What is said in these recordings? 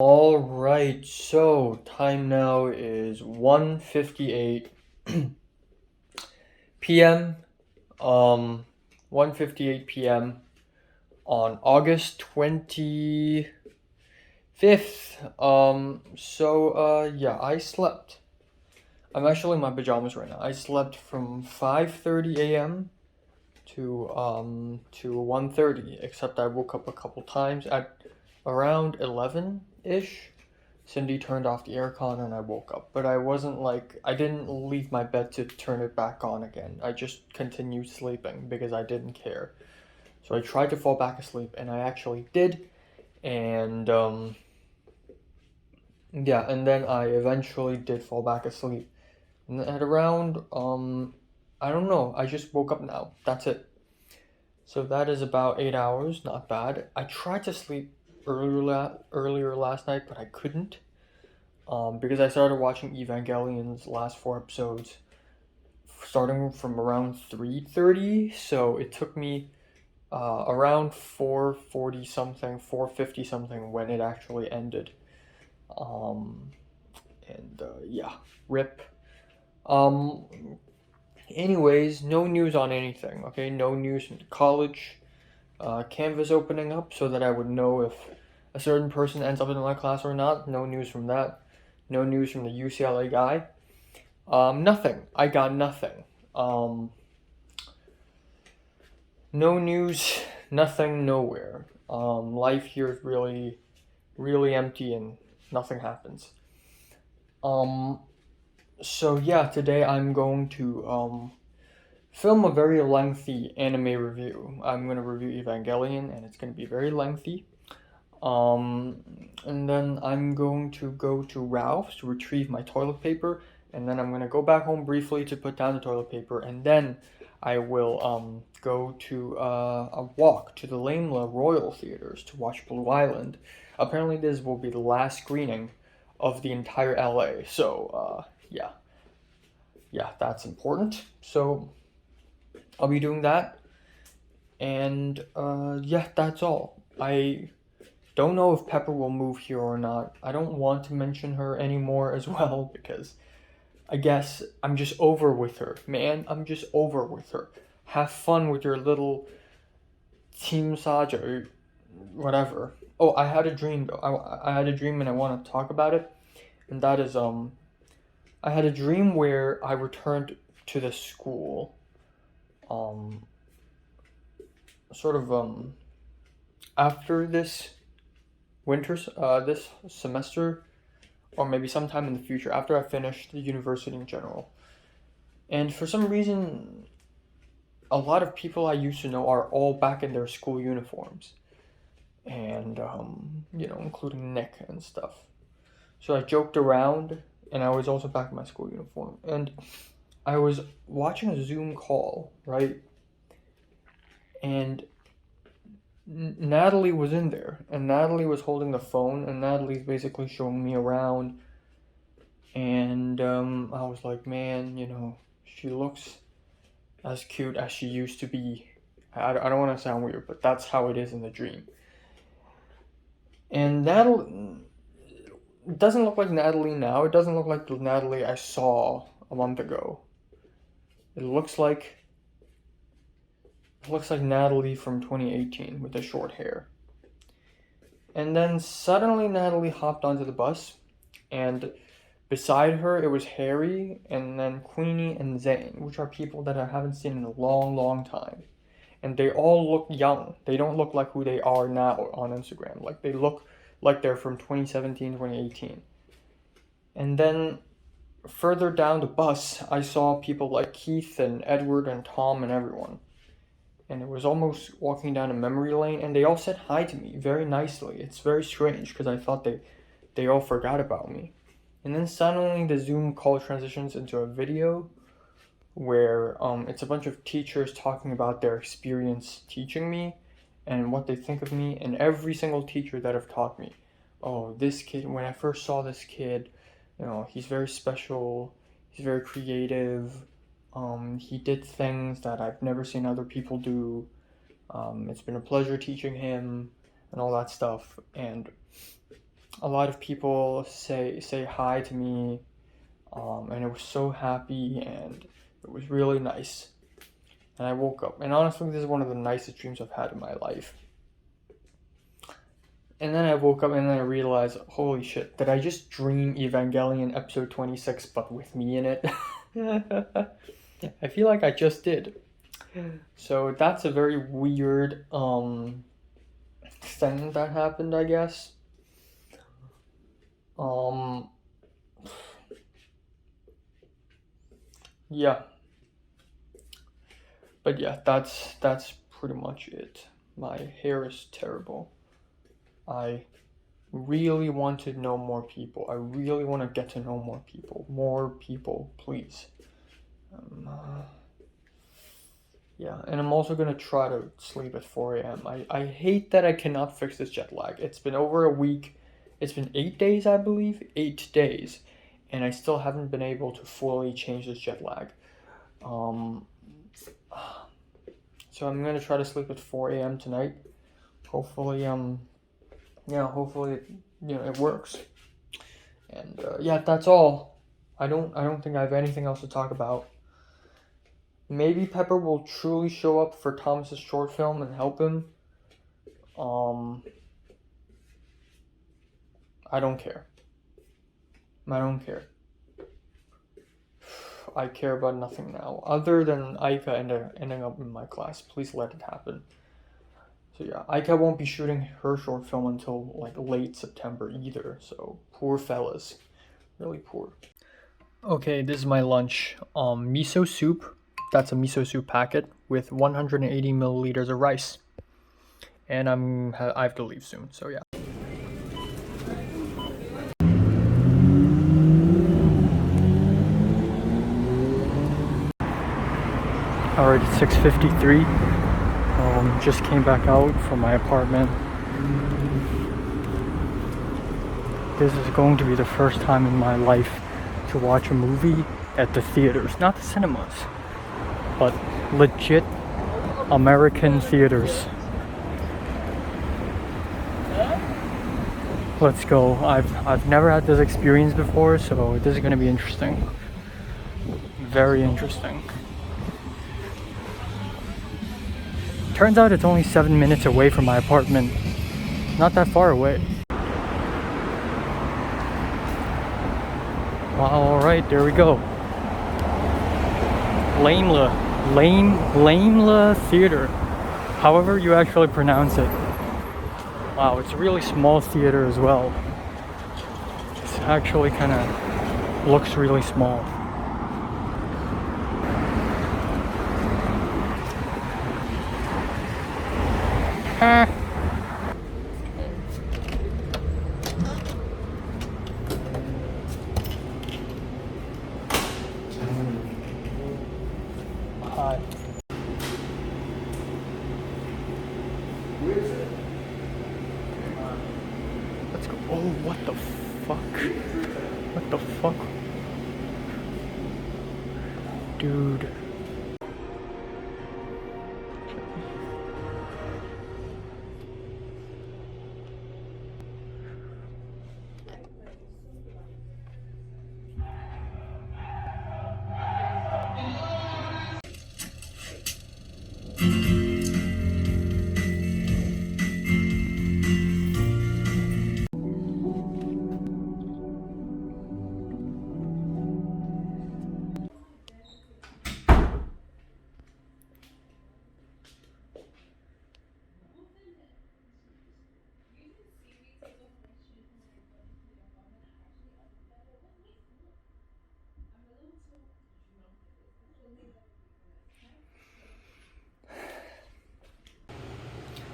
All right, so time now is 1:58 p.m. Um 1:58 p.m. on August 25th. Yeah, I slept. I'm actually in my pajamas right now. I slept from 5:30 a.m. to 1:30, except I woke up a couple times at around 11-ish. Cindy turned off the aircon and I woke up. But I didn't leave my bed to turn it back on again. I just continued sleeping because I didn't care. So I tried to fall back asleep and I actually did. And, yeah, and then I eventually did fall back asleep. And at around, I don't know, I just woke up now. That's it. So that is about 8 hours, not bad. I tried to sleep earlier last night, but I couldn't. Because I started watching Evangelion's last four episodes starting from around 3:30, so it took me around 4:40 something, 4:50 something when it actually ended. Um, yeah, rip. Um, Anyways, no news on anything. Okay, no news from college. Canvas opening up so that I would know if a certain person ends up in my class or not. No news from that. No news from the UCLA guy. Nothing. I got nothing. Um, no news, nothing, nowhere. Life here is really, really empty and nothing happens. Um, so yeah, today I'm going to film a very lengthy anime review. I'm going to review Evangelion and it's going to be very lengthy. Um, and then I'm going to go to Ralph's to retrieve my toilet paper, and then I'm gonna go back home briefly to put down the toilet paper, and then I will go to a walk to the Laimla Royal Theaters to watch Blue Island. Apparently, this will be the last screening of the entire LA. So yeah, yeah, that's important. So I'll be doing that, and yeah, that's all. I don't know if Pepper will move here or not. I don't want to mention her anymore as well because I guess I'm just over with her. Man, I'm just over with her. Have fun with your little Saṃsāra or whatever. Oh, I had a dream though. I had a dream and I want to talk about it. And that is I had a dream where I returned to the school um sort of after this semester, or maybe sometime in the future after I finish the university in general. And for some reason, a lot of people I used to know are all back in their school uniforms, and including Nick and stuff. So I joked around, and I was also back in my school uniform, and I was watching a Zoom call, right? And Natalie was in there, and Natalie was holding the phone, and Natalie's basically showing me around, and I was like, man, she looks as cute as she used to be. I don't want to sound weird, but that's how it is in the dream. And Natalie it doesn't look like Natalie now. It doesn't look like the Natalie I saw a month ago. It looks like Natalie from 2018 with the short hair. And then suddenly Natalie hopped onto the bus, and beside her it was Harry, and then Queenie and Zane, which are people that I haven't seen in a long, long time. And they all look young. They don't look like who they are now on Instagram. Like they look like they're from 2017, 2018. And then further down the bus, I saw people like Keith and Edward and Tom and everyone. And it was almost walking down a memory lane, and they all said hi to me very nicely. It's very strange because I thought they all forgot about me. And then suddenly the Zoom call transitions into a video where it's a bunch of teachers talking about their experience teaching me and what they think of me, and every single teacher that have taught me, oh, this kid, when I first saw this kid, he's very special, he's very creative, he did things that I've never seen other people do, it's been a pleasure teaching him, and all that stuff. And a lot of people say hi to me, and I was so happy, and it was really nice. And I woke up, and honestly, this is one of the nicest dreams I've had in my life. And then I woke up, and then I realized, holy shit, did I just dream Evangelion episode 26, but with me in it? I feel like I just did. So that's a very weird thing that happened, I guess. Yeah. But yeah, that's pretty much it. My hair is terrible. I really want to know more people. I really want to get to know more people. More people, please. Yeah, and I'm also gonna try to sleep at 4 a.m. I hate that I cannot fix this jet lag. It's been over a week. It's been 8 days, I believe. 8 days. And I still haven't been able to fully change this jet lag. So I'm gonna try to sleep at 4 a.m. tonight. Hopefully, hopefully, it works. And yeah, that's all. I don't think I have anything else to talk about. Maybe Pepper will truly show up for Thomas's short film and help him. I don't care. I don't care. I care about nothing now, other than Aika ending up in my class. Please let it happen. So yeah, Aika won't be shooting her short film until like late September either. So poor fellas, really poor. Okay, this is my lunch. Miso soup. That's a miso soup packet with 180 milliliters of rice. And I have to leave soon. So yeah. Alright, it's 6:53. Just came back out from my apartment. This is going to be the first time in my life to watch a movie at the theaters, not the cinemas, but legit American theaters. Let's go. I've never had this experience before, so this is going to be interesting. Very interesting. Turns out it's only 7 minutes away from my apartment. Not that far away. Alright, there we go. Lamela Theater. However you actually pronounce it. Wow, it's a really small theater as well. It's actually kind of looks really small. Hi. Let's go. Oh, what the fuck? What the fuck? Dude.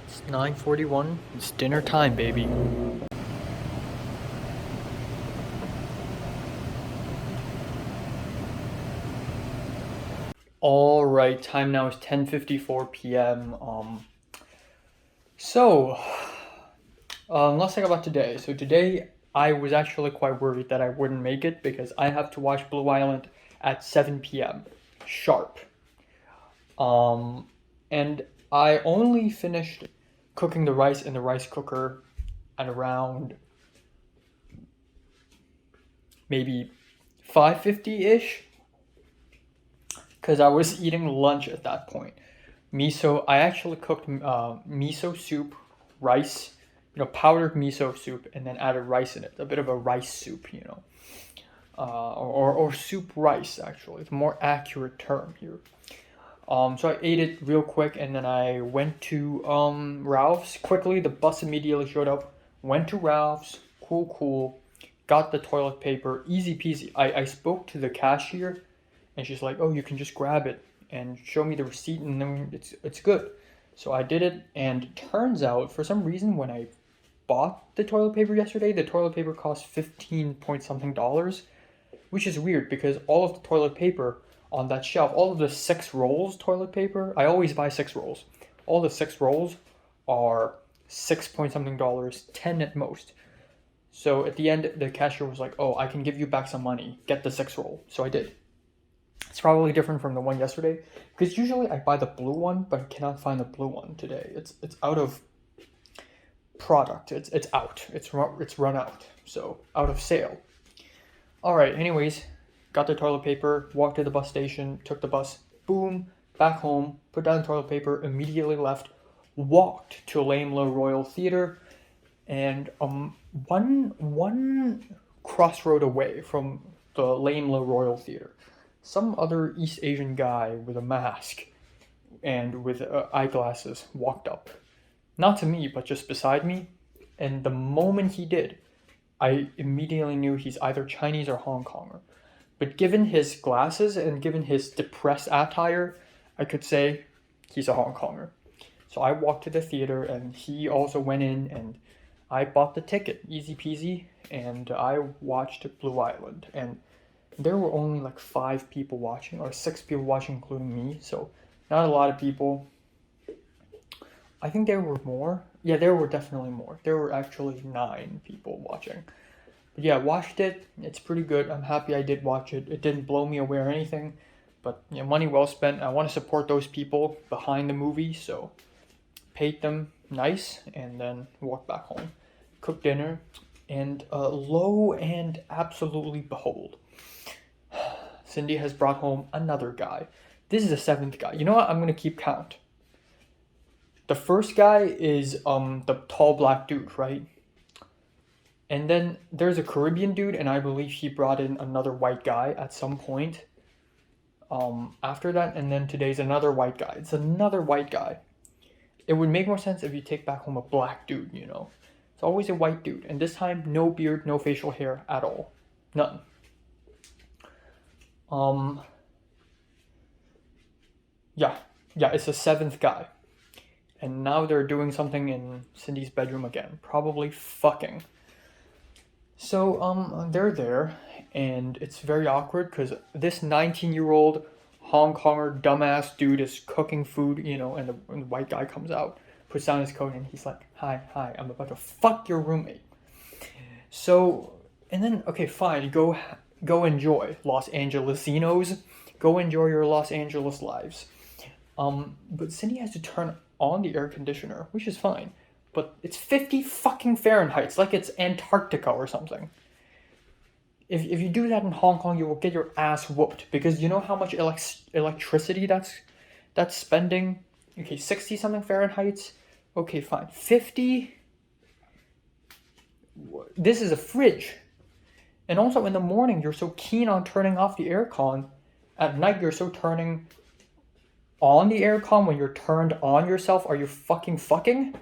It's 9:41. It's dinner time, baby. All right, time now is 10:54 p.m. Let's talk about today. So today I was actually quite worried that I wouldn't make it because I have to watch Blue Island at 7 p.m. sharp. And I only finished cooking the rice in the rice cooker at around maybe 5:50-ish, because I was eating lunch at that point. I actually cooked miso soup, rice, powdered miso soup, and then added rice in it. A bit of a rice soup, or soup rice, actually. It's a more accurate term here. So I ate it real quick, and then I went to Ralph's quickly. The bus immediately showed up. Went to Ralph's, cool. Got the toilet paper, easy peasy. I spoke to the cashier, and she's like, "Oh, you can just grab it and show me the receipt, and then it's good." So I did it, and turns out, for some reason, when I bought the toilet paper yesterday, the toilet paper cost 15 point something dollars, which is weird because all of the toilet paper on that shelf, all of the 6 rolls toilet paper, I always buy 6 rolls. All the 6 rolls are 6 point something dollars, 10 at most. So at the end, the cashier was like, "Oh, I can give you back some money. Get the 6 roll." So I did. It's probably different from the one yesterday, because usually I buy the blue one, but I cannot find the blue one today. It's out of product. It's out. It's run out. So out of sale. All right. Anyways, got the toilet paper. Walked to the bus station. Took the bus. Boom. Back home. Put down the toilet paper. Immediately left. Walked to Laimler Royal Theater, and one crossroad away from the Laimler Royal Theater, some other East Asian guy with a mask and with eyeglasses walked up. Not to me, but just beside me. And the moment he did, I immediately knew he's either Chinese or Hong Konger. But given his glasses and given his depressed attire, I could say he's a Hong Konger. So I walked to the theater, and he also went in, and I bought the ticket, easy peasy, and I watched Blue Island. And there were only like 5 people watching, or 6 people watching, including me. So not a lot of people. I think there were more. Yeah, there were definitely more. There were actually 9 people watching. But yeah, watched it. It's pretty good. I'm happy I did watch it. It didn't blow me away or anything. But money well spent. I want to support those people behind the movie. So paid them nice and then walked back home. Cooked dinner. And lo and absolutely behold, Cindy has brought home another guy. This is the 7th guy. You know what? I'm going to keep count. The first guy is the tall black dude, right? And then there's a Caribbean dude, and I believe he brought in another white guy at some point after that. And then today's another white guy. It's another white guy. It would make more sense if you take back home a black dude, It's always a white dude. And this time, no beard, no facial hair at all. None. Yeah, it's the 7th guy. And now they're doing something in Cindy's bedroom again. Probably fucking. So, they're there, and it's very awkward because this 19-year-old Hong Konger dumbass dude is cooking food, and the white guy comes out, puts down his coat, and he's like, Hi, I'm about to fuck your roommate. So, and then, okay, fine, go enjoy, Los Angelesinos. Go enjoy your Los Angeles lives. But Cindy has to turn on the air conditioner, which is fine. But it's 50 fucking Fahrenheit. It's like it's Antarctica or something. If you do that in Hong Kong, you will get your ass whooped. Because you know how much electricity that's spending? Okay, 60 something Fahrenheit. Okay, fine. 50? This is a fridge. And also in the morning, you're so keen on turning off the aircon. At night, you're so turning on the aircon when you're turned on yourself. Are you fucking?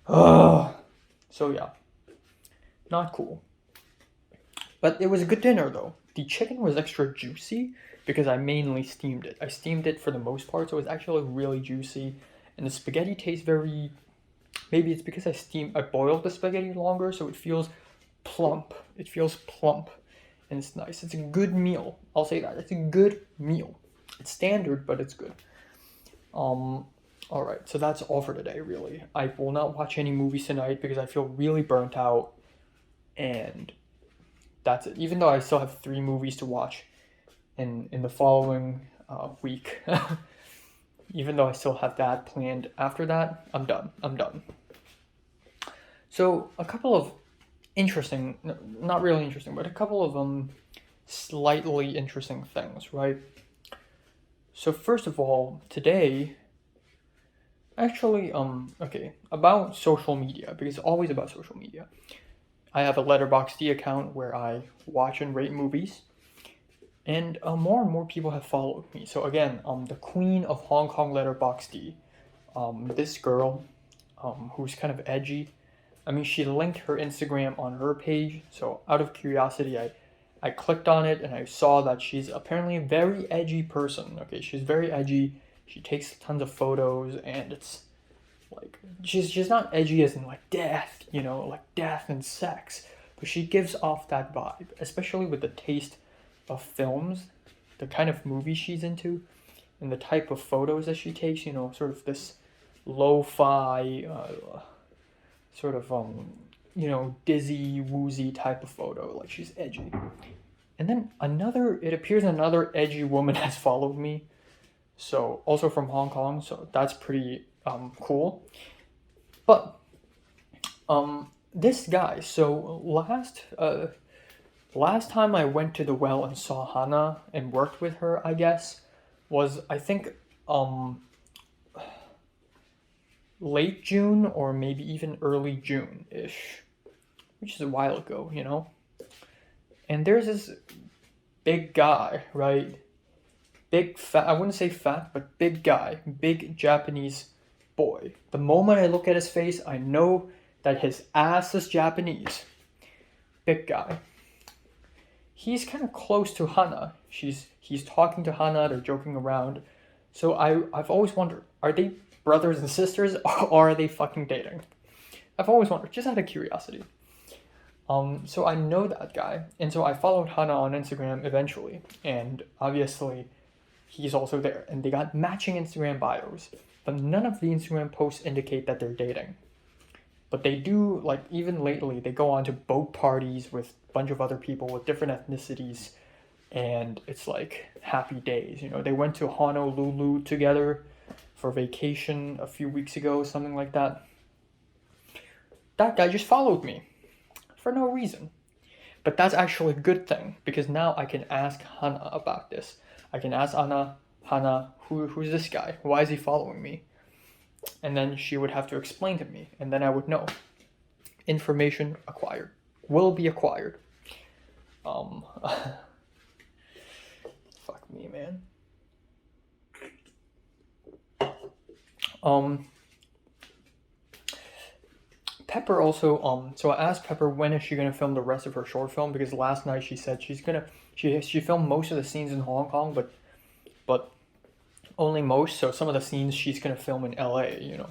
Ugh. So yeah, not cool. But it was a good dinner though. The chicken was extra juicy because I mainly steamed it. I steamed it for the most part, so it was actually really juicy. And the spaghetti tastes very... Maybe it's because I boiled the spaghetti longer, so it feels plump. And it's nice. It's a good meal. I'll say that. It's a good meal. It's standard, but it's good. Alright, so that's all for today, really. I will not watch any movies tonight because I feel really burnt out. And that's it. Even though I still have 3 movies to watch in the following week. Even though I still have that planned after that, I'm done. So, a couple of interesting, not really interesting, but a couple of slightly interesting things, right? So first of all, today, actually, okay, about social media, because it's always about social media. I have a Letterboxd account where I watch and rate movies, and more and more people have followed me. So again, the queen of Hong Kong Letterboxd, this girl, who's kind of edgy. I mean, she linked her Instagram on her page, so out of curiosity, I clicked on it and I saw that she's apparently a very edgy person. Okay, she's very edgy. She takes tons of photos, and it's like she's not edgy as in like death, like death and sex, but she gives off that vibe, especially with the taste of films, the kind of movie she's into, and the type of photos that she takes. Sort of this lo-fi, sort of dizzy, woozy type of photo. Like she's edgy. And then it appears another edgy woman has followed me. So also from Hong Kong. So that's pretty cool. But this guy. So last time I went to the well and saw Hannah and worked with her, I guess, was I think late June or maybe even early June-ish, which is a while ago. And there's this big guy, right? Big fat, I wouldn't say fat, but big guy, big Japanese boy. The moment I look at his face, I know that his ass is Japanese. Big guy. He's kind of close to Hannah. He's talking to Hannah, they're joking around. So I've always wondered, are they brothers and sisters or are they fucking dating? I've always wondered, just out of curiosity. So I know that guy, and so I followed Hannah on Instagram eventually, and obviously he's also there, and they got matching Instagram bios, but none of the Instagram posts indicate that they're dating. But they do, like, even lately, they go on to boat parties with a bunch of other people with different ethnicities, and it's like happy days. They went to Honolulu together for vacation a few weeks ago, something like that. That guy just followed me for no reason. But that's actually a good thing, because now I can ask Hannah about this. I can ask Hannah, who's this guy? Why is he following me? And then she would have to explain to me, and then I would know. Information acquired. Will be acquired. Fuck me, man. Pepper also, so I asked Pepper when is she gonna film the rest of her short film, because last night she said she filmed most of the scenes in Hong Kong, but only most. So some of the scenes she's gonna film in LA,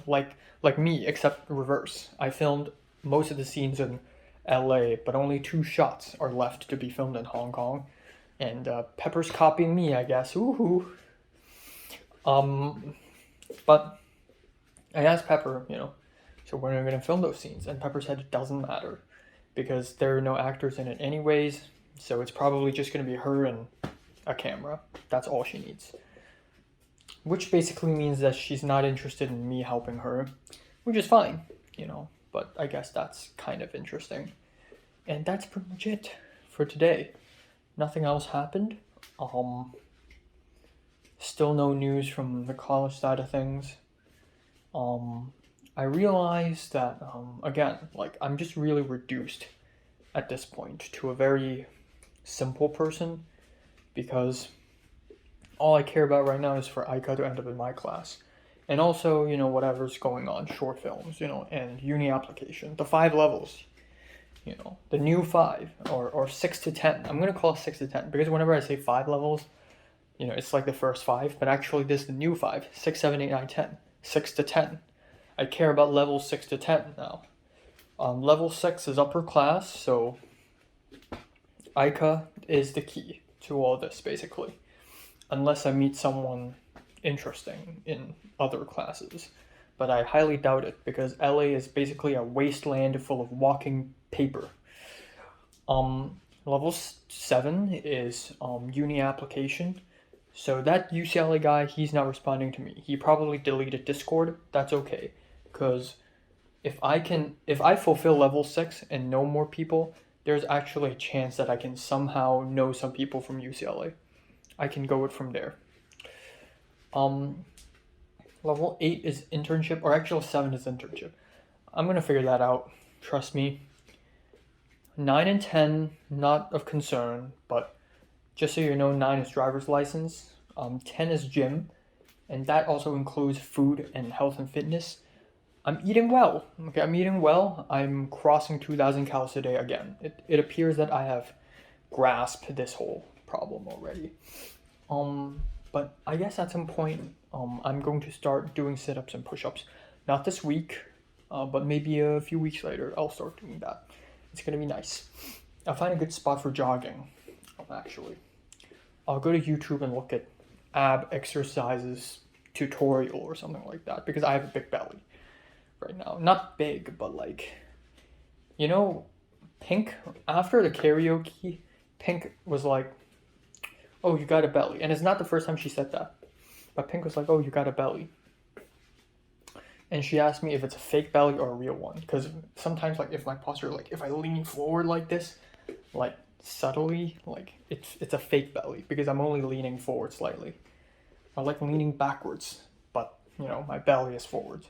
like me, except reverse. I filmed most of the scenes in LA, but only 2 shots are left to be filmed in Hong Kong, and Pepper's copying me, I guess. Woohoo! But I asked Pepper, so when are we gonna film those scenes? And Pepper said it doesn't matter, because there are no actors in it anyways. So it's probably just gonna be her and a camera. That's all she needs. Which basically means that she's not interested in me helping her, which is fine, but I guess that's kind of interesting. And that's pretty much it for today. Nothing else happened. Still no news from the college side of things. I realized that, again, like, I'm just really reduced at this point to a very simple person, because all I care about right now is for Aika to end up in my class. And also, whatever's going on, short films, and uni application. The 5 levels, the new 5, or 6 to 10. I'm going to call it 6 to 10, because whenever I say 5 levels, it's like the first 5, but actually this is the new 5, 6, 7, 8, 9, 10, 6 to 10. I care about levels 6 to 10 now. Level 6 is upper class, so Aika is the key to all this, basically. Unless I meet someone interesting in other classes. But I highly doubt it, because LA is basically a wasteland full of walking paper. Level 7 is uni application. So that UCLA guy, he's not responding to me. He probably deleted Discord. That's okay, because if I fulfill level 6 and know more people, there's actually a chance that I can somehow know some people from UCLA. I can go it from there. Um, Level 8 is internship, or actually 7 is internship. I'm gonna figure that out. Trust me. 9 and 10, not of concern, but just so you know, 9 is driver's license. 10 is gym, and that also includes food and health and fitness. I'm eating well. Okay, I'm eating well. I'm crossing 2,000 calories a day again. It appears that I have grasped this whole problem already. But I guess at some point, I'm going to start doing sit-ups and push-ups. Not this week, but maybe a few weeks later, I'll start doing that. It's gonna be nice. I'll find a good spot for jogging, actually. I'll go to YouTube and look at ab exercises tutorial or something like that, because I have a big belly right now. Not big, but like, you know, Pink, after the karaoke, Pink was like, "Oh, you got a belly." And it's not the first time she said that. But Pink was like, "Oh, you got a belly." And she asked me if it's a fake belly or a real one. Because sometimes, like, if my posture, like, if I lean forward like this, like, subtly, like, it's a fake belly. Because I'm only leaning forward slightly. I like leaning backwards. But, you know, my belly is forward.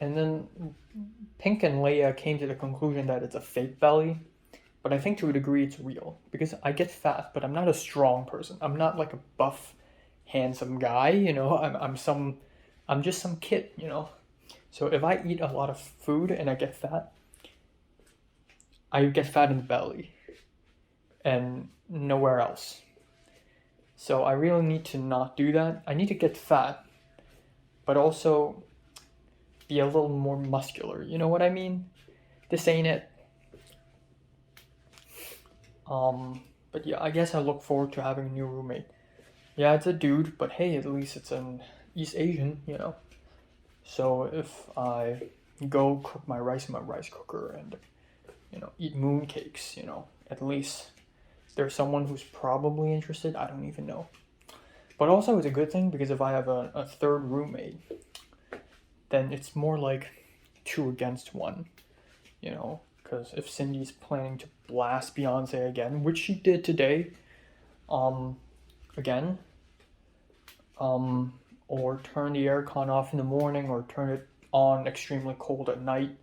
And then Pink and Leia came to the conclusion that it's a fake belly. But I think to a degree it's real. Because I get fat, but I'm not a strong person. I'm not like a buff, handsome guy, you know. I'm just some kid, you know. So if I eat a lot of food and I get fat in the belly and nowhere else. So I really need to not do that. I need to get fat, but also be a little more muscular. You know what I mean? This ain't it. But yeah, I guess I look forward to having a new roommate. Yeah, it's a dude, but hey, at least it's an East Asian, you know. So if I go cook my rice in my rice cooker and, you know, eat mooncakes, you know, at least there's someone who's probably interested. I don't even know. But also it's a good thing because if I have a third roommate, then it's more like 2 against 1, you know. Because if Cindy's planning to blast Beyonce again, which she did today, again, or turn the aircon off in the morning, or turn it on extremely cold at night,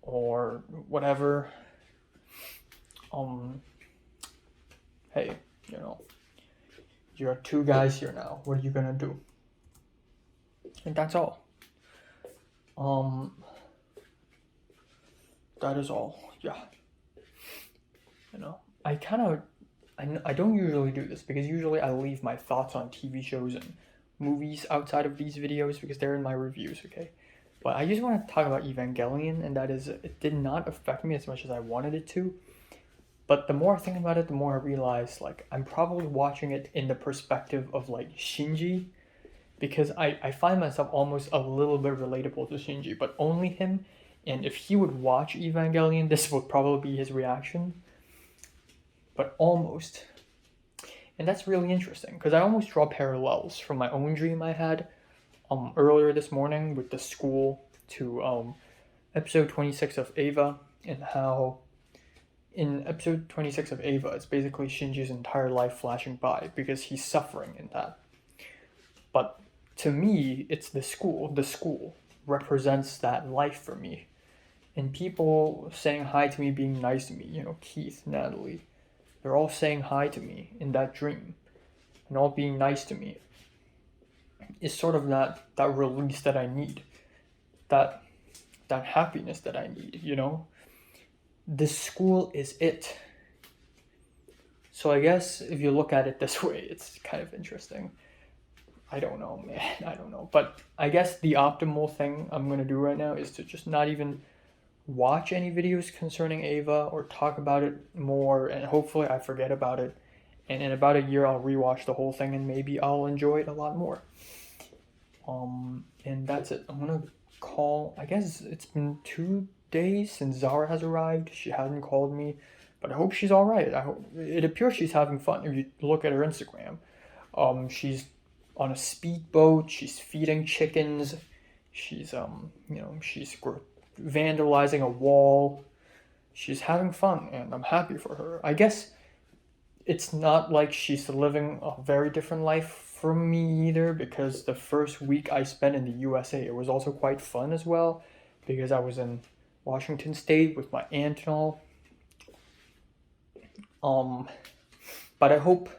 or whatever, hey, you know, you're 2 guys here now. What are you gonna do? And that's all. That is all. Yeah. You know, I don't usually do this because usually I leave my thoughts on TV shows and movies outside of these videos because they're in my reviews, okay? But I just want to talk about Evangelion, and that is, it did not affect me as much as I wanted it to. But the more I think about it, the more I realize, like, I'm probably watching it in the perspective of, like, Shinji, because I find myself almost a little bit relatable to Shinji, but only him. And if he would watch Evangelion, this would probably be his reaction. But almost. And that's really interesting, because I almost draw parallels from my own dream I had earlier this morning with the school to episode 26 of Eva, and how in episode 26 of Eva, it's basically Shinji's entire life flashing by because he's suffering in that. But to me, it's the school. The school represents that life for me. And people saying hi to me, being nice to me, you know, Keith, Natalie, they're all saying hi to me in that dream and all being nice to me. It's sort of that release that I need, that happiness that I need, you know? The school is it. So I guess if you look at it this way, it's kind of interesting. I don't know, man. I don't know. But I guess the optimal thing I'm going to do right now is to just not even watch any videos concerning Ava or talk about it more, and hopefully I forget about it. And in about a year, I'll rewatch the whole thing and maybe I'll enjoy it a lot more. And that's it. I'm going to call, I guess it's been 2 days since Zara has arrived. She hasn't called me, but I hope she's all right. It appears she's having fun. If you look at her Instagram, she's on a speedboat. She's feeding chickens She's she's vandalizing a wall. She's having fun, and I'm happy for her. I guess it's not like she's living a very different life from me either, because the first week I spent in the USA, it was also quite fun as well, because I was in Washington State with my aunt and all. But I hope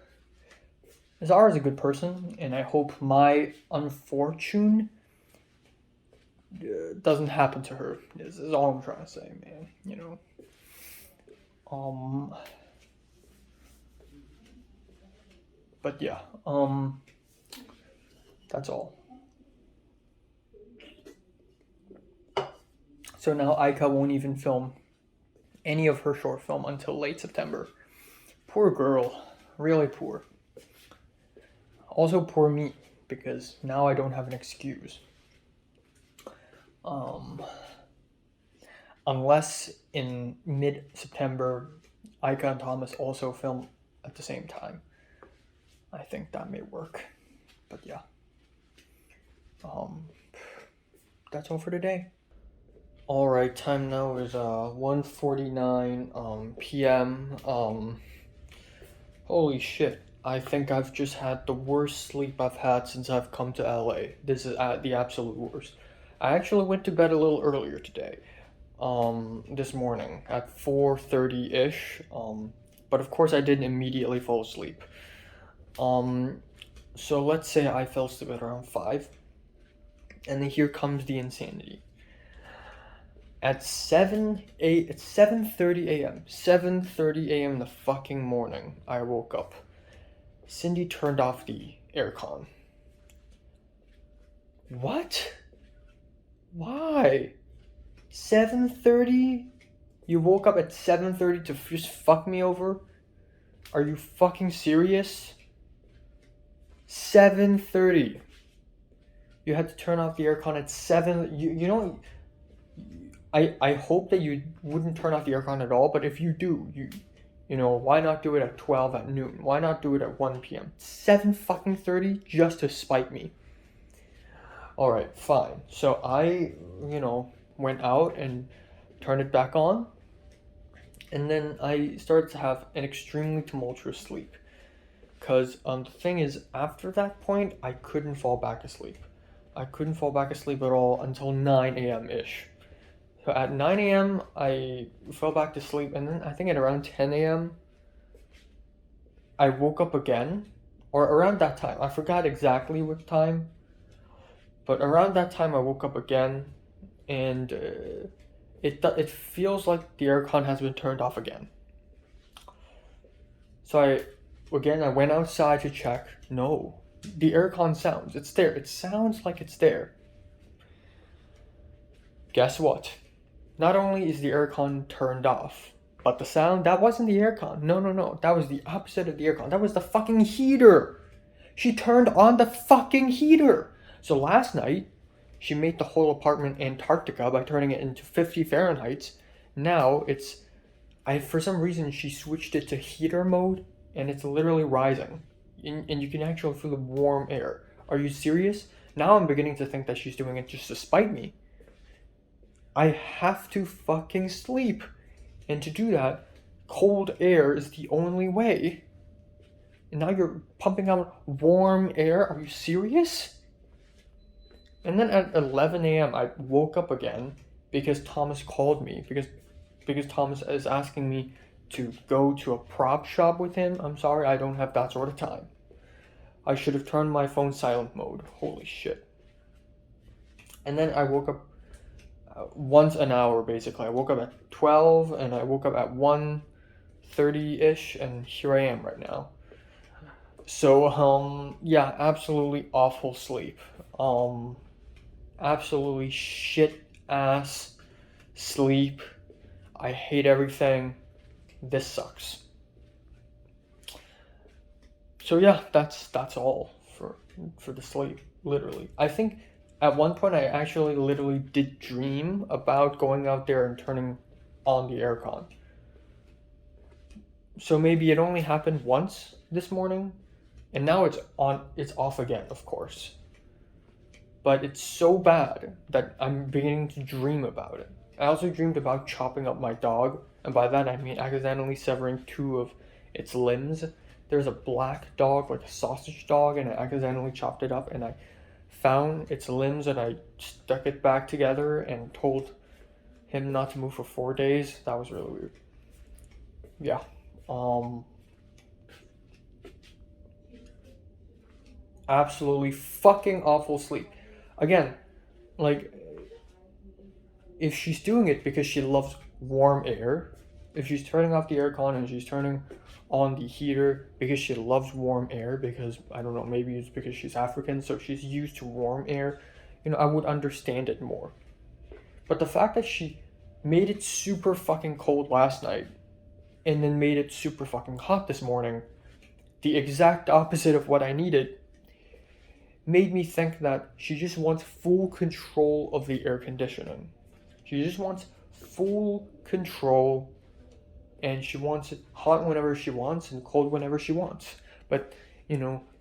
Zara's a good person, and I hope my unfortune doesn't happen to her. Is all I'm trying to say, man. But yeah, that's all. So now Aika won't even film any of her short film until late September. Poor girl, really poor. Also poor me, because now I don't have an excuse. Unless in mid-September, Aika and Thomas also film at the same time. I think that may work. But yeah. That's all for today. Alright, time now is 1:49 p.m. Holy shit. I think I've just had the worst sleep I've had since I've come to LA. This is the absolute worst. I actually went to bed a little earlier today. This morning at 4:30-ish. But of course I didn't immediately fall asleep. So let's say I fell asleep at around 5. And then here comes the insanity. At 7:30 a.m. 7:30 a.m. the fucking morning, I woke up. Cindy turned off the aircon. What? Why? 7:30? You woke up at 7:30 to just fuck me over? Are you fucking serious? 7:30. You had to turn off the aircon at 7. You know, I hope that you wouldn't turn off the aircon at all, but if you do, why not do it at 12 at noon? Why not do it at 1 p.m.? 7:30 just to spite me. Alright, fine. So I, went out and turned it back on. And then I started to have an extremely tumultuous sleep. Because the thing is, after that point, I couldn't fall back asleep. I couldn't fall back asleep at all until 9 a.m.-ish. So at 9 a.m., I fell back to sleep, and then I think at around 10 a.m., I woke up again, or around that time. I forgot exactly what time, but around that time I woke up again, and it feels like the aircon has been turned off again. So I went outside to check. No, the aircon sounds. It's there. It sounds like it's there. Guess what? Not only is the aircon turned off, but the sound, that wasn't the aircon. No. That was the opposite of the aircon. That was the fucking heater. She turned on the fucking heater. So last night, she made the whole apartment Antarctica by turning it into 50 Fahrenheit. Now for some reason, she switched it to heater mode, and it's literally rising. And you can actually feel the warm air. Are you serious? Now I'm beginning to think that she's doing it just to spite me. I have to fucking sleep. And to do that, cold air is the only way. And now you're pumping out warm air? Are you serious? And then at 11 a.m. I woke up again because Thomas called me. Because Thomas is asking me to go to a prop shop with him. I'm sorry, I don't have that sort of time. I should have turned my phone silent mode. Holy shit. And then I woke up once an hour, basically. I woke up at 12, and I woke up at 1:30-ish, and here I am right now. So, yeah, absolutely awful sleep. Absolutely shit-ass sleep. I hate everything. This sucks. So yeah, that's all for the sleep, literally. I think at one point I actually literally did dream about going out there and turning on the aircon. So maybe it only happened once this morning, and now it's off again, of course. but it's so bad that I'm beginning to dream about it. I also dreamed about chopping up my dog, and by that I mean accidentally severing two of its limbs. There's a black dog, like a sausage dog, and I accidentally chopped it up, and I found its limbs and I stuck it back together and told him not to move for 4 days. That was really weird. Yeah. Absolutely fucking awful sleep. Again, like, if she's doing it because she loves warm air, if she's turning off the aircon and she's turning on the heater because she loves warm air, because I don't know, maybe it's because she's African, so she's used to warm air, I would understand it more. But the fact that she made it super fucking cold last night and then made it super fucking hot this morning, the exact opposite of what I needed, made me think that she just wants full control of the air conditioning. She just wants full control, and she wants it hot whenever she wants and cold whenever she wants. But,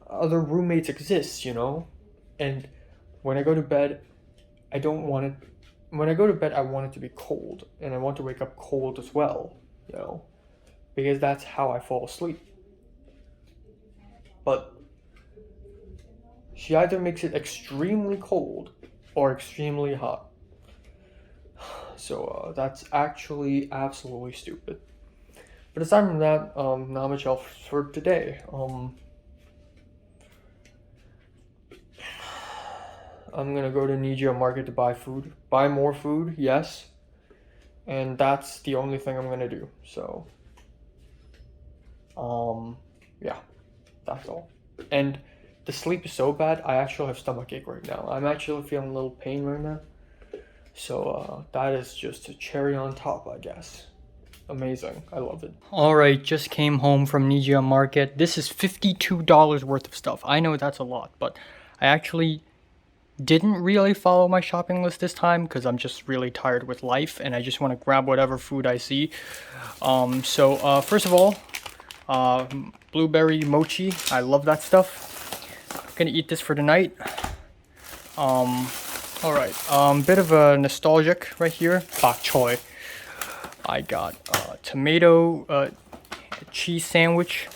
other roommates exist, and when I go to bed, I don't want it. When I go to bed, I want it to be cold, and I want to wake up cold as well, because that's how I fall asleep. But she either makes it extremely cold or extremely hot. So that's actually absolutely stupid. But aside from that, not much else for today. I'm gonna go to Nijia Market to buy more food, yes, and that's the only thing I'm gonna do. So, yeah, that's all. And the sleep is so bad, I actually have stomachache right now. I'm actually feeling a little pain right now. So that is just a cherry on top, I guess. Amazing. I love it. Alright, just came home from Nijia Market. This is $52 worth of stuff. I know that's a lot, but I actually didn't really follow my shopping list this time because I'm just really tired with life and I just want to grab whatever food I see. So first of all, blueberry mochi. I love that stuff. I'm gonna eat this for tonight. Alright, bit of a nostalgic right here. Bok choy. I got tomato cheese sandwich.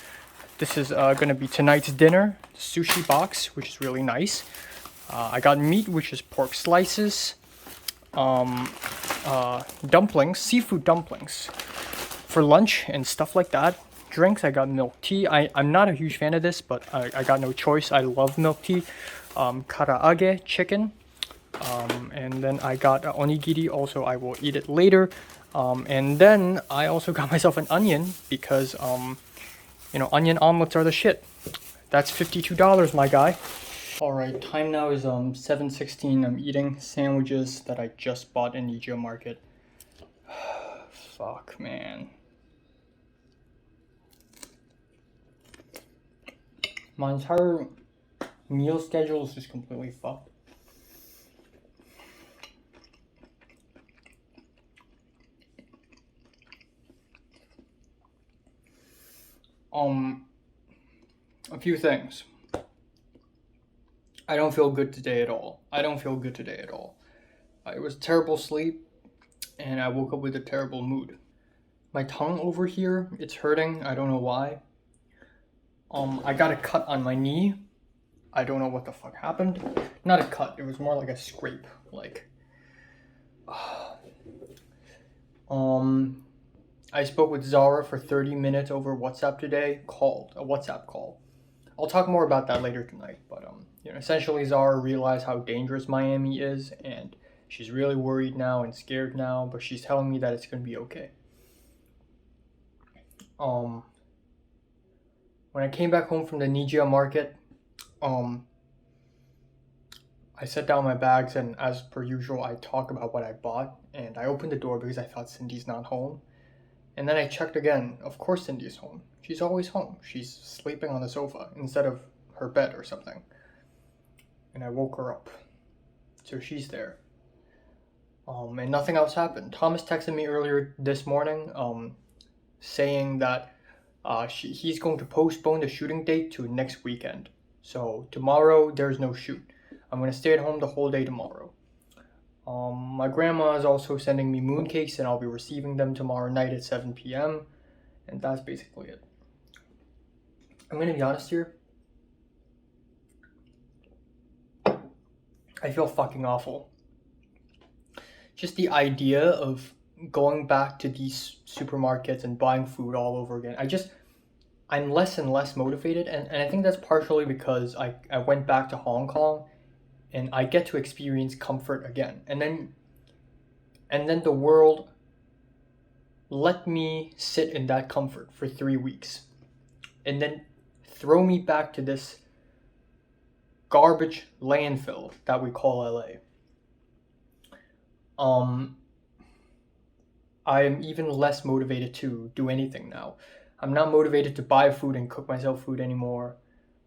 This is gonna be tonight's dinner. Sushi box, which is really nice. I got meat, which is pork slices. Dumplings, seafood dumplings for lunch and stuff like that. Drinks, I got milk tea. I'm not a huge fan of this, but I got no choice. I love milk tea. Karaage chicken. And then I got onigiri. Also, I will eat it later. And then I also got myself an onion because, onion omelets are the shit. That's $52, my guy. Alright, time now is 7:16. I'm eating sandwiches that I just bought in Nijia Market. Fuck, man. My entire meal schedule is just completely fucked. A few things. I don't feel good today at all. It was terrible sleep, and I woke up with a terrible mood. My tongue over here, it's hurting. I don't know why. I got a cut on my knee. I don't know what the fuck happened. Not a cut, it was more like a scrape. I spoke with Zara for 30 minutes over WhatsApp today. A WhatsApp call. I'll talk more about that later tonight, but essentially Zara realized how dangerous Miami is, and she's really worried now and scared now, but she's telling me that it's gonna be okay. When I came back home from the Nijia Market, I set down my bags, and as per usual, I talk about what I bought, and I opened the door because I thought Cindy's not home. And then I checked again. Of course Cindy's home. She's always home. She's sleeping on the sofa instead of her bed or something. And I woke her up. So she's there. And nothing else happened. Thomas texted me earlier this morning saying that he's going to postpone the shooting date to next weekend. So tomorrow there's no shoot. I'm going to stay at home the whole day tomorrow. My grandma is also sending me mooncakes, and I'll be receiving them tomorrow night at 7 p.m. And that's basically it. I'm going to be honest here. I feel fucking awful. Just the idea of going back to these supermarkets and buying food all over again. I'm less and less motivated, and I think that's partially because I went back to Hong Kong and I get to experience comfort again. And then the world let me sit in that comfort for 3 weeks and then throw me back to this garbage landfill that we call LA. I am even less motivated to do anything now. I'm not motivated to buy food and cook myself food anymore.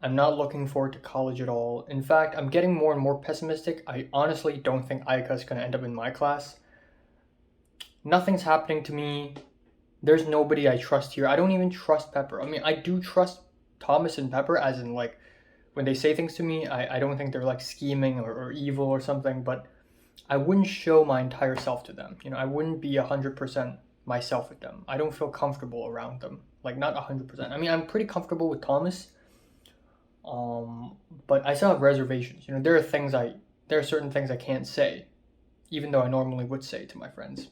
I'm not looking forward to college at all. In fact, I'm getting more and more pessimistic. I honestly don't think Aika is going to end up in my class. Nothing's happening to me. There's nobody I trust here. I don't even trust Pepper. I mean, I do trust Thomas and Pepper, as in, like, when they say things to me, I don't think they're, like, scheming or evil or something, but I wouldn't show my entire self to them. I wouldn't be 100% myself with them. I don't feel comfortable around them. Like, not 100%. I mean, I'm pretty comfortable with Thomas, but I still have reservations. There are certain things I can't say, even though I normally would say to my friends.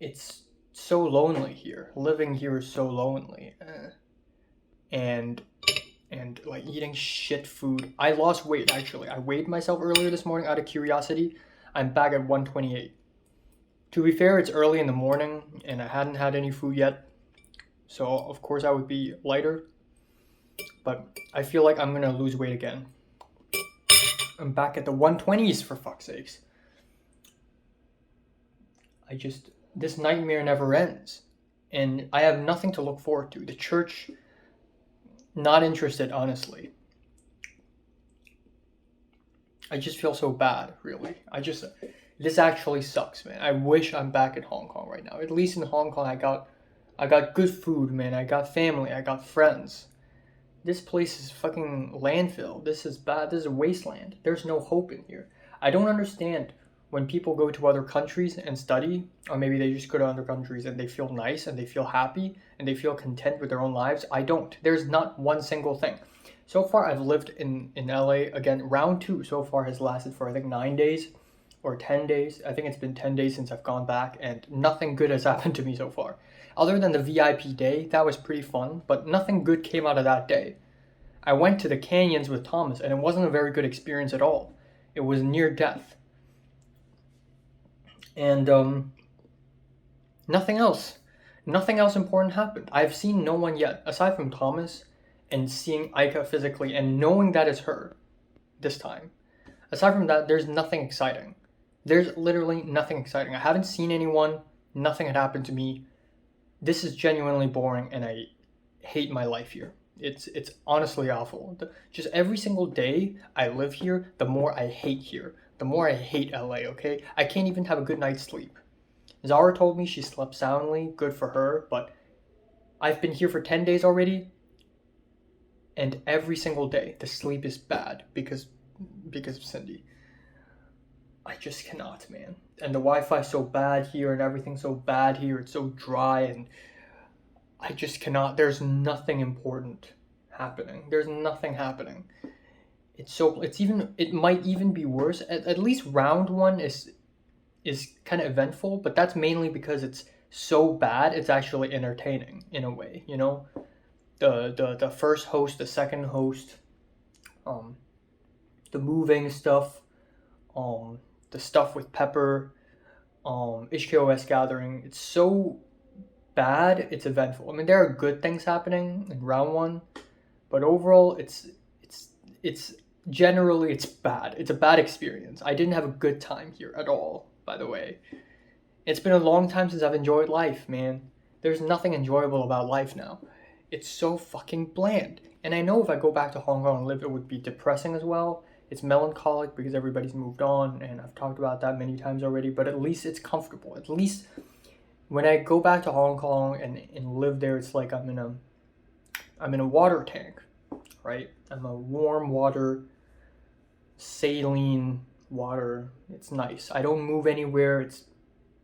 It's so lonely here. Living here is so lonely. And like eating shit food. I lost weight, actually. I weighed myself earlier this morning out of curiosity. I'm back at 128. To be fair, it's early in the morning and I hadn't had any food yet. So of course I would be lighter. But I feel like I'm gonna lose weight again. I'm back at the 120s, for fuck's sakes. This nightmare never ends. And I have nothing to look forward to. The church, not interested, honestly. I just feel so bad, really. This actually sucks, man. I wish I'm back in Hong Kong right now. At least in Hong Kong, I got good food, man. I got family. I got friends. This place is fucking landfill. This is bad. This is a wasteland. There's no hope in here. I don't understand when people go to other countries and study, or maybe they just go to other countries and they feel nice and they feel happy and they feel content with their own lives. I don't. There's not one single thing. So far, I've lived in LA. Again, round 2 so far has lasted for, I think, 9 days or 10 days. I think it's been 10 days since I've gone back, and nothing good has happened to me so far. Other than the VIP day, that was pretty fun, but nothing good came out of that day. I went to the canyons with Thomas, and it wasn't a very good experience at all. It was near death. And nothing else important happened. I've seen no one yet, aside from Thomas, and seeing Aika physically and knowing that it's her this time. Aside from that, there's nothing exciting. There's literally nothing exciting. I haven't seen anyone. Nothing had happened to me. This is genuinely boring, and I hate my life here. It's honestly awful. Just every single day I live here, the more I hate here. The more I hate LA, okay? I can't even have a good night's sleep. Zara told me she slept soundly, good for her, but I've been here for 10 days already, and every single day the sleep is bad because of Cindy. I just cannot, man. And the Wi-Fi is so bad here and everything's so bad here. It's so dry and I just cannot. There's nothing important happening. There's nothing happening. It might even be worse. At least round 1 is kind of eventful, but that's mainly because it's so bad it's actually entertaining in a way, The first host, the second host, the moving stuff, the stuff with Pepper, HKOS gathering. It's so bad, it's eventful. I mean, there are good things happening in round 1, but overall it's generally it's bad. It's a bad experience. I didn't have a good time here at all, by the way. It's been a long time since I've enjoyed life, man. There's nothing enjoyable about life now. It's so fucking bland. And I know if I go back to Hong Kong and live, it would be depressing as well. It's melancholic because everybody's moved on, and I've talked about that many times already, but at least it's comfortable. At least when I go back to Hong Kong and live there, it's like I'm in a water tank. right? I'm a warm water, saline water. It's nice. I don't move anywhere. It's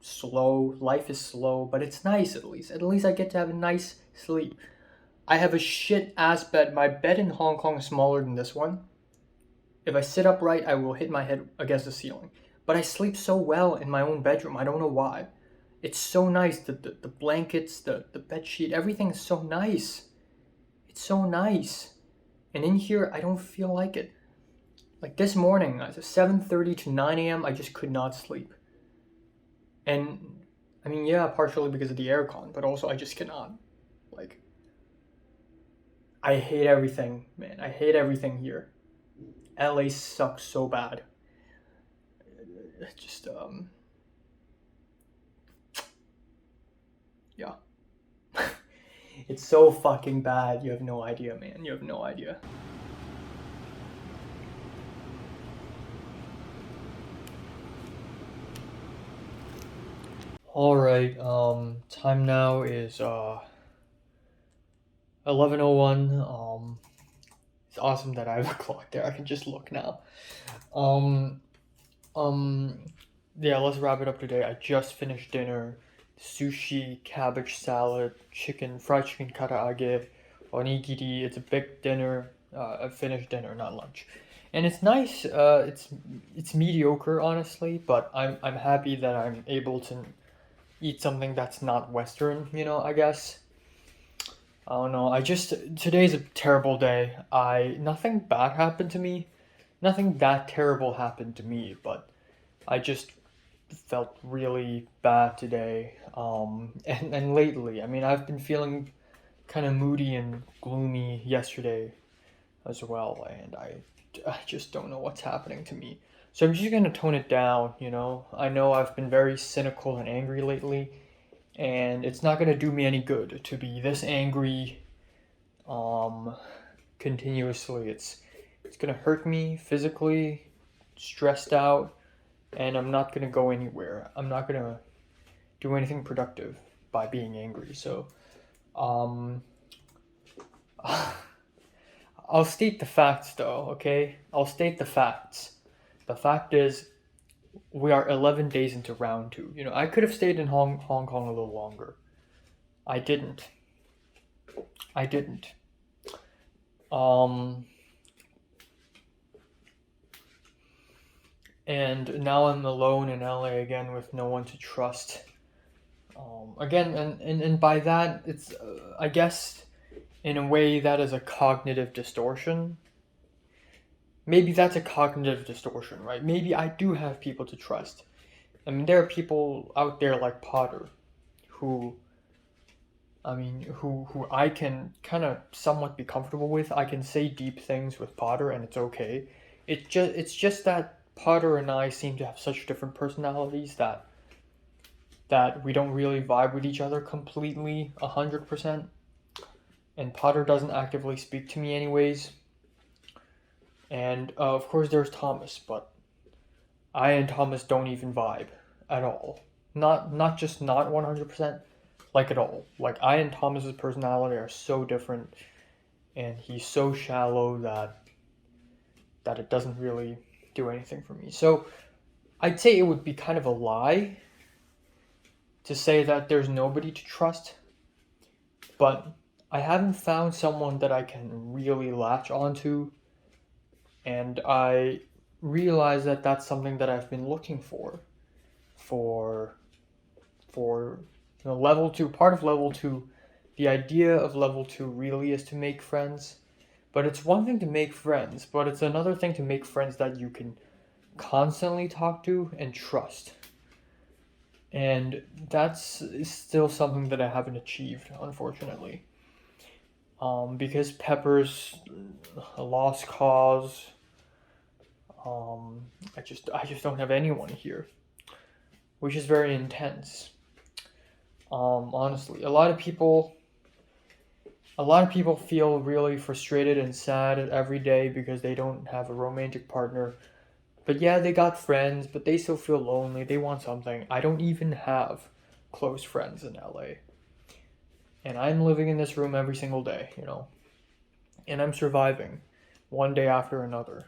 slow. Life is slow, but it's nice at least. At least I get to have a nice sleep. I have a shit ass bed. My bed in Hong Kong is smaller than this one. If I sit upright, I will hit my head against the ceiling. But I sleep so well in my own bedroom. I don't know why. It's so nice. The blankets, the bed sheet, everything is so nice. It's so nice. And in here, I don't feel like it. Like this morning, at 7:30 to 9 a.m., I just could not sleep. And I mean, yeah, partially because of the aircon, but also I just cannot. Like, I hate everything, man. I hate everything here. LA sucks so bad. Just, yeah. It's so fucking bad. You have no idea, man. You have no idea. Alright, time now is 11:01. It's awesome that I have a clock there. I can just look now. Um yeah, let's wrap it up today. I just finished dinner. Sushi, cabbage salad, fried chicken karaage, onigiri. It's a big dinner. A finished dinner, not lunch. And it's nice. It's mediocre, honestly, but I'm happy that I'm able to eat something that's not Western, I guess. I don't know. Today's a terrible day. Nothing bad happened to me. Nothing that terrible happened to me, but I just felt really bad today. And lately, I mean, I've been feeling kind of moody and gloomy yesterday as well, and I just don't know what's happening to me. So I'm just gonna tone it down, I know I've been very cynical and angry lately, and it's not gonna do me any good to be this angry continuously. It's gonna hurt me physically, stressed out, and I'm not gonna go anywhere. I'm not gonna do anything productive by being angry. So, um, I'll state the facts though, okay? I'll state the facts. The fact is, we are 11 days into round two. I could have stayed in Hong Kong a little longer. I didn't. I didn't. And now I'm alone in LA again with no one to trust. Again, and by that, it's, I guess, in a way, that is a cognitive distortion. Maybe that's a cognitive distortion, right? Maybe I do have people to trust. I mean, there are people out there like Potter who, who I can kind of somewhat be comfortable with. I can say deep things with Potter and it's okay. It's just that Potter and I seem to have such different personalities that we don't really vibe with each other completely 100%. And Potter doesn't actively speak to me anyways. And of course there's Thomas, but I and Thomas don't even vibe at all. Not just not 100%, like at all. Like I and Thomas's personality are so different, and he's so shallow that it doesn't really do anything for me. So I'd say it would be kind of a lie to say that there's nobody to trust, but I haven't found someone that I can really latch onto, and I realize that that's something that I've been looking for level 2. Part of level 2, the idea of level 2 really is to make friends, but it's one thing to make friends, but it's another thing to make friends that you can constantly talk to and trust. And that's still something that I haven't achieved, unfortunately. Because Pepper's a lost cause. I just don't have anyone here, which is very intense. Honestly, a lot of people feel really frustrated and sad every day because they don't have a romantic partner. But yeah, they got friends, but they still feel lonely. They want something. I don't even have close friends in LA. And I'm living in this room every single day, and I'm surviving one day after another.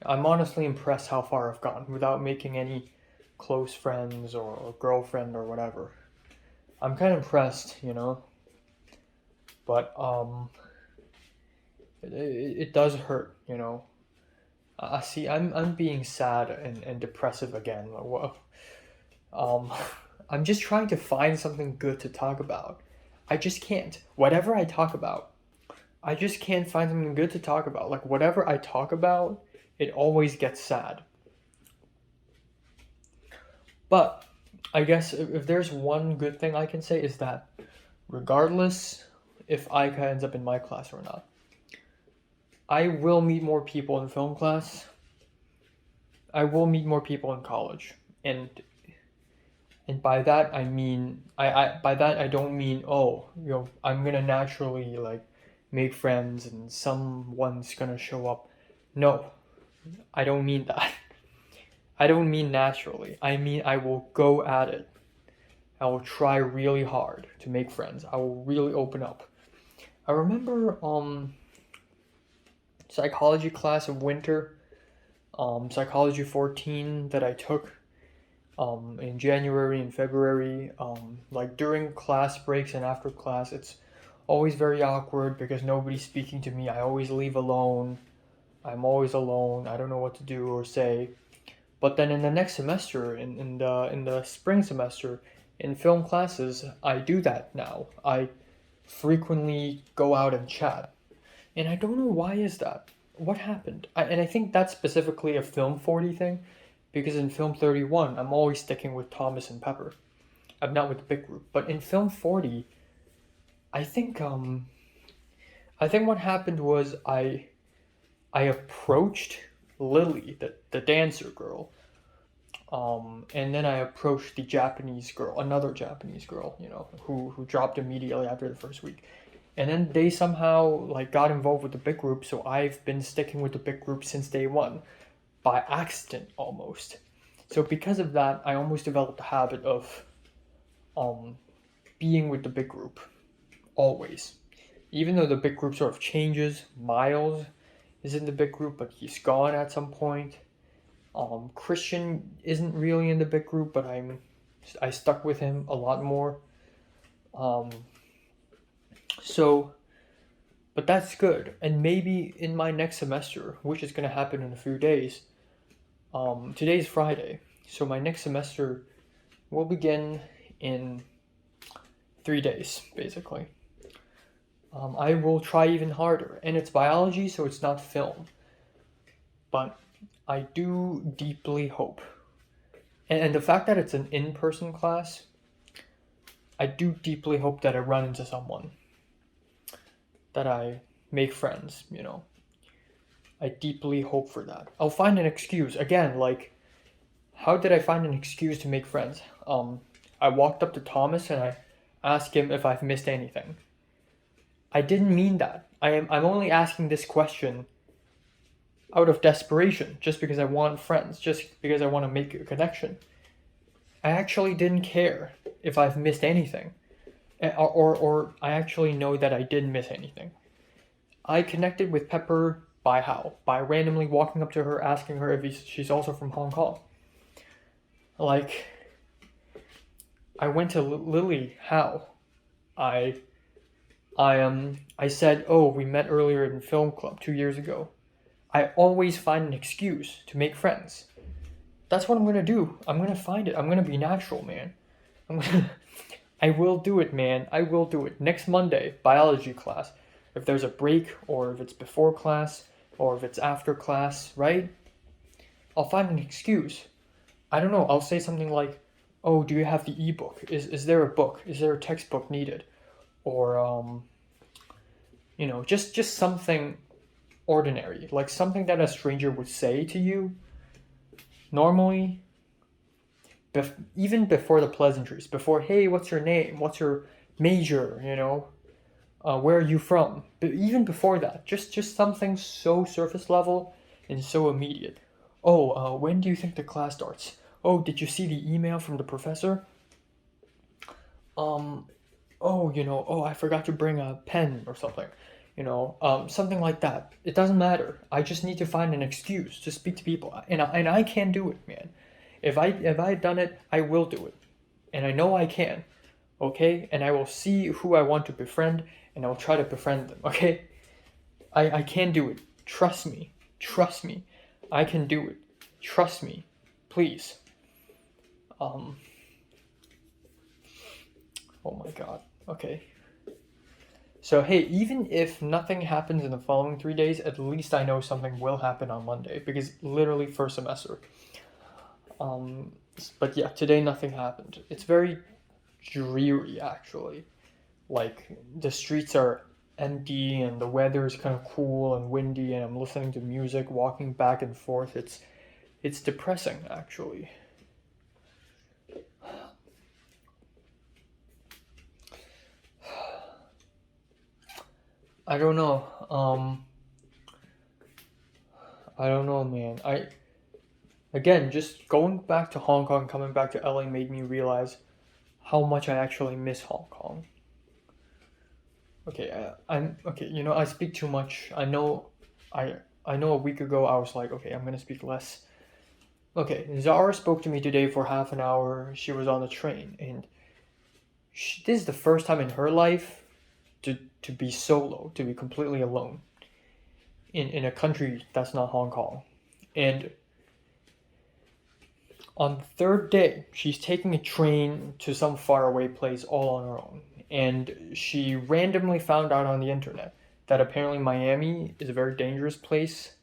I'm honestly impressed how far I've gotten without making any close friends or girlfriend or whatever. I'm kind of impressed, but it does hurt, I see. I'm being sad and depressive again. Um, I'm just trying to find something good to talk about. I just can't. Whatever I talk about, I just can't find something good to talk about. Like whatever I talk about, it always gets sad. But I guess if there's one good thing I can say is that regardless if Aika ends up in my class or not, I will meet more people in film class. I will meet more people in college, and by that I mean I by that I don't mean, oh, I'm gonna naturally like make friends and someone's gonna show up. No, I don't mean that. I don't mean naturally. I mean I will go at it. I will try really hard to make friends. I will really open up. I remember psychology class of winter, psychology 14 that I took in January and February. Like during class breaks and after class, it's always very awkward because nobody's speaking to me. I always leave alone. I'm always alone. I don't know what to do or say. But then in the next semester, in the spring semester, in film classes, I do that now. I frequently go out and chat. And I don't know why is that. What happened? And I think that's specifically a film 40 thing, because in film 31, I'm always sticking with Thomas and Pepper. I'm not with the big group. But in film 40, I think what happened was I approached Lily, the dancer girl. And then I approached the Japanese girl, another Japanese girl, who dropped immediately after the first week. And then they somehow like got involved with the big group, so I've been sticking with the big group since day one, by accident almost. So because of that, I almost developed the habit of being with the big group always. Even though the big group sort of changes, Miles is in the big group, but he's gone at some point. Christian isn't really in the big group, but I stuck with him a lot more. So, but that's good. And maybe in my next semester, which is going to happen in a few days, today's Friday, so my next semester will begin in 3 days, basically. I will try even harder, and it's biology, so it's not film. But I do deeply hope, and the fact that it's an in-person class, I do deeply hope that I run into someone, that I make friends, I deeply hope for that. I'll find an excuse. Again, like, how did I find an excuse to make friends? I walked up to Thomas and I asked him if I've missed anything. I didn't mean that. I'm only asking this question out of desperation, just because I want friends, just because I want to make a connection. I actually didn't care if I've missed anything, or I actually know that I didn't miss anything. I connected with Pepper by how? By randomly walking up to her, asking her if she's also from Hong Kong. Like, I went to Lily. How? I said, oh, we met earlier in film club 2 years ago. I always find an excuse to make friends. That's what I'm gonna do. I'm gonna find it. I'm gonna be natural, man. I will do it, man. I will do it. Next Monday, biology class. If there's a break, or if it's before class, or if it's after class, right? I'll find an excuse. I don't know. I'll say something like, oh, do you have the ebook? Is there a book? Is there a textbook needed? Or, just something ordinary. Like something that a stranger would say to you normally, even before the pleasantries. Before, hey, what's your name? What's your major? Where are you from? But even before that, just something so surface level and so immediate. Oh, when do you think the class starts? Oh, did you see the email from the professor? Oh, I forgot to bring a pen or something. something like that. It doesn't matter. I just need to find an excuse to speak to people, and I can do it, man. If I done it, I will do it, and I know I can. Okay, and I will see who I want to befriend, and I will try to befriend them. Okay, I can do it. Trust me. Trust me. I can do it. Trust me, please. Um. Oh my God. Okay. So hey, even if nothing happens in the following 3 days, at least I know something will happen on Monday because literally first semester. Um, but yeah, today nothing happened. It's very dreary actually. Like the streets are empty and the weather is kind of cool and windy, and I'm listening to music, walking back and forth. It's depressing actually. I don't know. I don't know, man. Again, just going back to Hong Kong, coming back to LA made me realize how much I actually miss Hong Kong. Okay, I'm okay. I speak too much. I I know a week ago I was like, okay, I'm gonna speak less. Okay, Zara spoke to me today for half an hour. She was on the train, and this is the first time in her life to be solo, to be completely alone in a country that's not Hong Kong. And on the third day, she's taking a train to some faraway place all on her own. And she randomly found out on the internet that apparently Miami is a very dangerous place.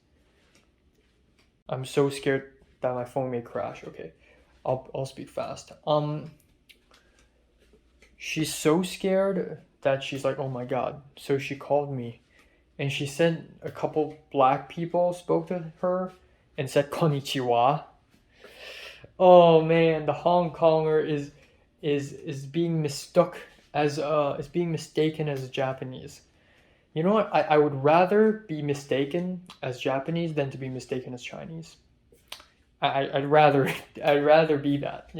I'm so scared that my phone may crash. Okay, I'll speak fast. She's so scared that she's like, oh my God. So she called me, and she said a couple black people spoke to her and said konnichiwa. Oh man, the Hong Konger is being mistook as is being mistaken as Japanese. You know what? I would rather be mistaken as Japanese than to be mistaken as Chinese. I'd rather I'd rather be that.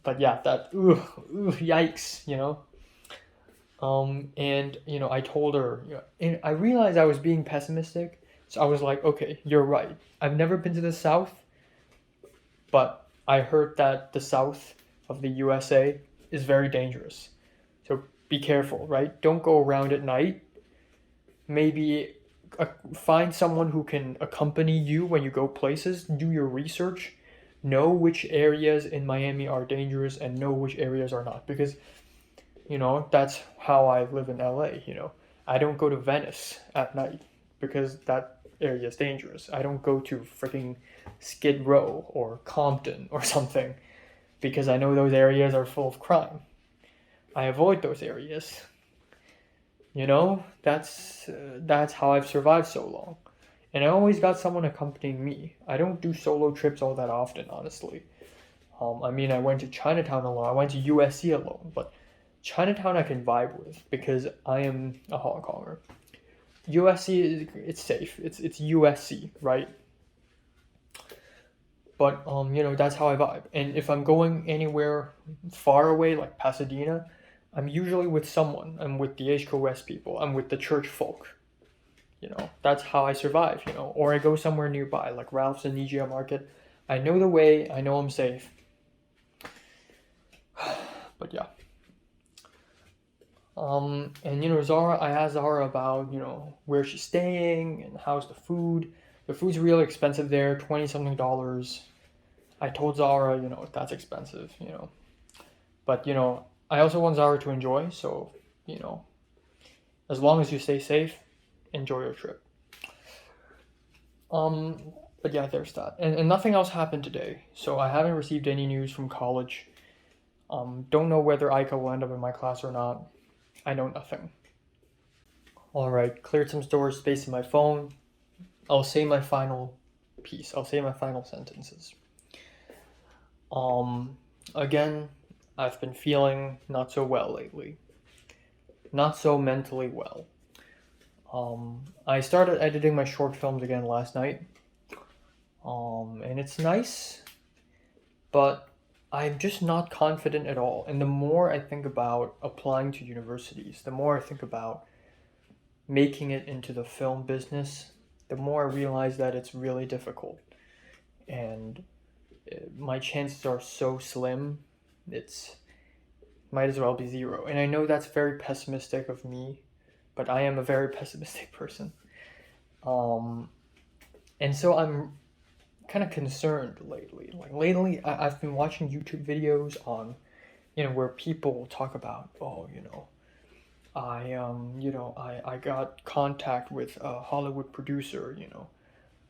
But yeah, yikes. And I told her, and I realized I was being pessimistic, so I was like, okay, you're right. I've never been to the South, but I heard that the South of the USA is very dangerous. So be careful, right? Don't go around at night. Maybe find someone who can accompany you when you go places. Do your research. Know which areas in Miami are dangerous and know which areas are not. Because, that's how I live in LA. I don't go to Venice at night because that area is dangerous. I don't go to freaking Skid Row or Compton or something because I know those areas are full of crime. I avoid those areas. That's how I've survived so long. And I always got someone accompanying me. I don't do solo trips all that often, honestly. I went to Chinatown alone. I went to USC alone, but Chinatown I can vibe with because I am a Hong Konger. USC it's safe. It's USC, right? But that's how I vibe. And if I'm going anywhere far away like Pasadena, I'm usually with someone. I'm with the HCO West people. I'm with the church folk. That's how I survive. Or I go somewhere nearby like Ralph's and EGM Market. I know the way. I know I'm safe. But yeah. And Zara, I asked Zara about where she's staying and how's the food. The food's really expensive there, 20 something dollars. I told Zara, that's expensive. But I also want Zara to enjoy. So as long as you stay safe, enjoy your trip. But yeah, there's that. And nothing else happened today. So I haven't received any news from college. Don't know whether Aika will end up in my class or not. I know nothing. Alright, cleared some storage space in my phone. I'll say my final piece. I'll say my final sentences. Again, I've been feeling not so well lately. Not so mentally well. I started editing my short films again last night. And it's nice, but I'm just not confident at all. And the more I think about applying to universities, the more I think about making it into the film business, the more I realize that it's really difficult. And my chances are so slim, it's might as well be zero. And I know that's very pessimistic of me, but I am a very pessimistic person. Um, and so I'm kind of concerned lately. Like lately, I've been watching YouTube videos on, where people talk about, oh, I got contact with a Hollywood producer.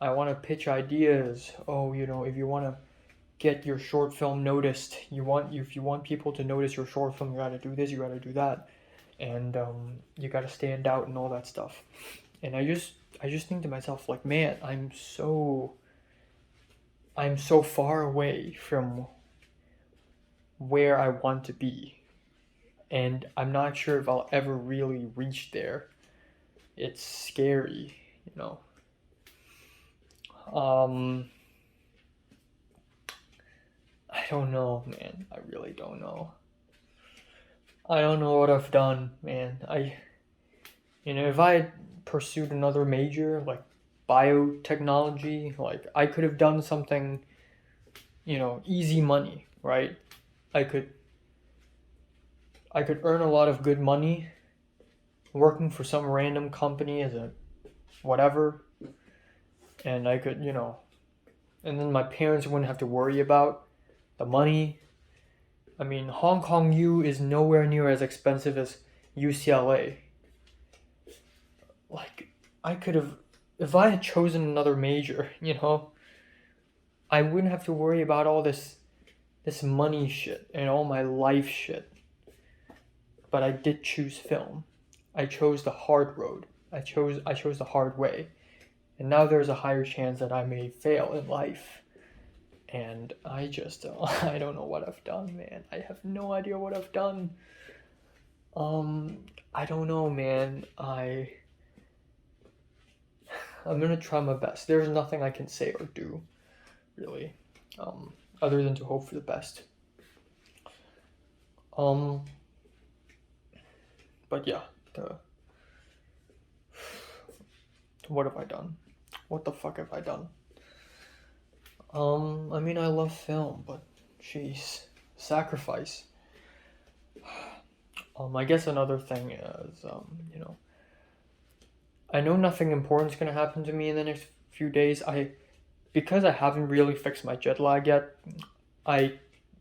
I want to pitch ideas. Oh, if you want to get your short film noticed, if you want people to notice your short film, you got to do this, you got to do that, and you got to stand out and all that stuff. And I just think to myself, like, man, I'm so far away from where I want to be, and I'm not sure if I'll ever really reach there. It's scary, you know. Um, I don't know, man. I really don't know. I don't know what I've done, man. If I had pursued another major like biotechnology, like I could have done something, easy money, right? I could I could earn a lot of good money working for some random company as a whatever, and I could, and then my parents wouldn't have to worry about the money. I mean, Hong Kong U is nowhere near as expensive as UCLA. Like, I could have, if I had chosen another major, I wouldn't have to worry about all this money shit and all my life shit. But I did choose film. I chose the hard road. I chose the hard way. And now there's a higher chance that I may fail in life. And I don't know what I've done, man. I have no idea what I've done. I don't know, man. I'm gonna try my best. There's nothing I can say or do, really, other than to hope for the best. But yeah, what have I done? What the fuck have I done? I mean, I love film, but jeez, sacrifice. I guess another thing is, I know nothing important's gonna happen to me in the next few days. Because I haven't really fixed my jet lag yet, I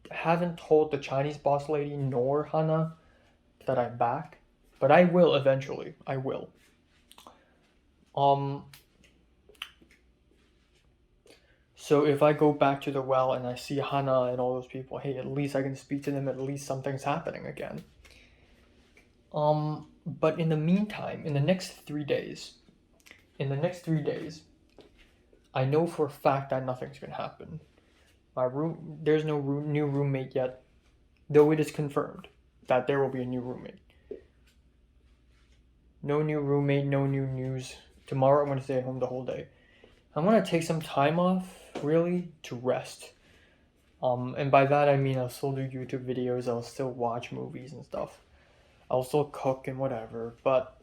haven't told the Chinese boss lady nor Hannah that I'm back, but I will eventually. I will. So if I go back to the well and I see Hannah and all those people, hey, at least I can speak to them. At least something's happening again. But in the meantime, in the next 3 days, I know for a fact that nothing's gonna happen. There's no new roommate yet, though it is confirmed that there will be a new roommate. No new roommate, no new news. Tomorrow I'm gonna stay at home the whole day. I'm gonna take some time off, really, to rest. And by that I mean I'll still do YouTube videos, I'll still watch movies and stuff. I'll still cook and whatever, but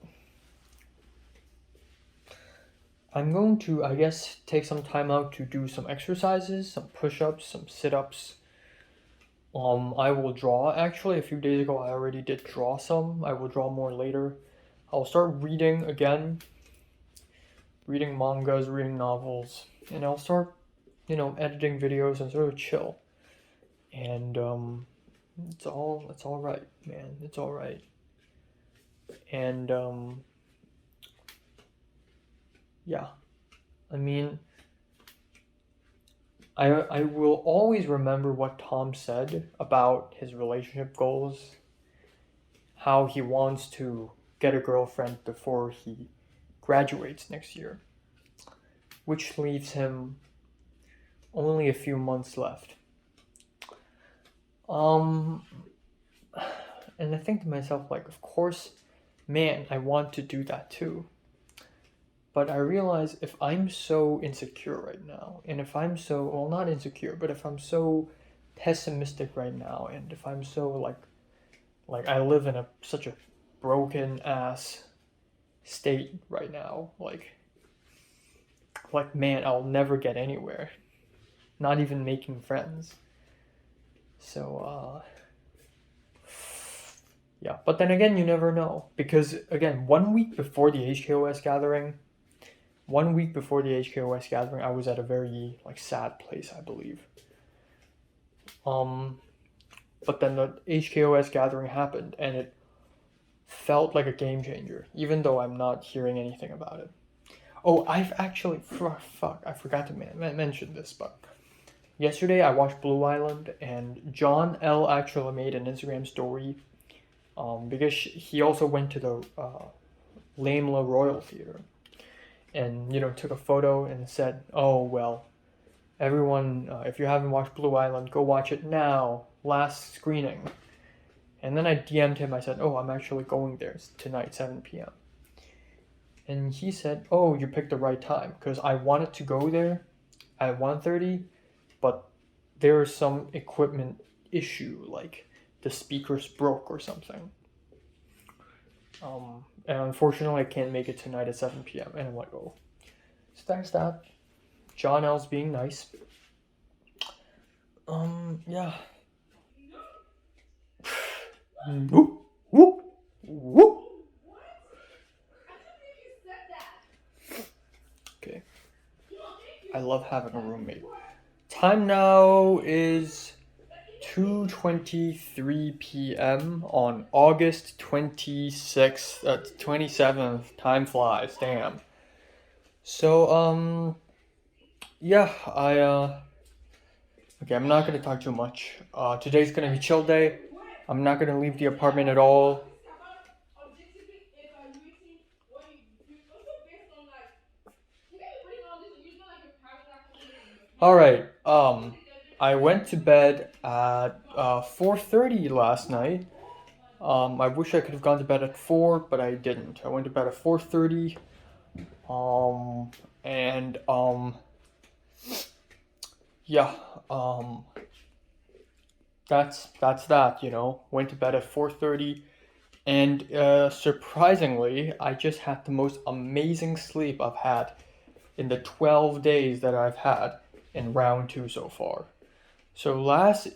I'm going to, I guess, take some time out to do some exercises, some push-ups, some sit-ups. I will draw, actually. A few days ago I already did draw some. I will draw more later. I'll start reading again. Reading mangas, reading novels. And I'll start, editing videos and sort of chill. And it's all right, man. It's all right. And yeah, I mean, I will always remember what Tom said about his relationship goals, how he wants to get a girlfriend before he graduates next year, which leaves him only a few months left. And I think to myself, like, of course, man, I want to do that too. But I realize if I'm so insecure right now, and if I'm so, well, not insecure, but if I'm so pessimistic right now, and if I'm so like I live in such a broken ass state right now. Like man, I'll never get anywhere. Not even making friends. So yeah, but then again, you never know because again, 1 week before the HKOS gathering, I was at a very like sad place, I believe. But then the HKOS gathering happened, and it felt like a game changer, even though I'm not hearing anything about it. Oh, I've actually fuck, I forgot to mention this, but yesterday I watched Blue Island, and John L actually made an Instagram story, because he also went to the Lamela Royal Theater, and took a photo and said, "Oh well, everyone, if you haven't watched Blue Island, go watch it now. Last screening." And then I DM'd him. I said, "Oh, I'm actually going there tonight, 7 p.m." And he said, "Oh, you picked the right time because I wanted to go there at 1:30, but there was some equipment issue, like the speakers broke or something. And unfortunately, I can't make it tonight at 7 p.m." And I'm like, "Oh, so there's that." John L's being nice. Yeah. Whoop, whoop, whoop. Okay. I love having a roommate. Time now is 2:23 p.m. on August 26th, 27th. Time flies, damn. So, yeah, okay, I'm not gonna talk too much. Today's gonna be chill day. I'm not gonna leave the apartment at all. Alright, I went to bed at 4:30 last night. I wish I could have gone to bed at 4, but I didn't. I went to bed at 4:30. And yeah, that's that, Went to bed at 4:30, and surprisingly, I just had the most amazing sleep I've had in the 12 days that I've had in round 2 so far. So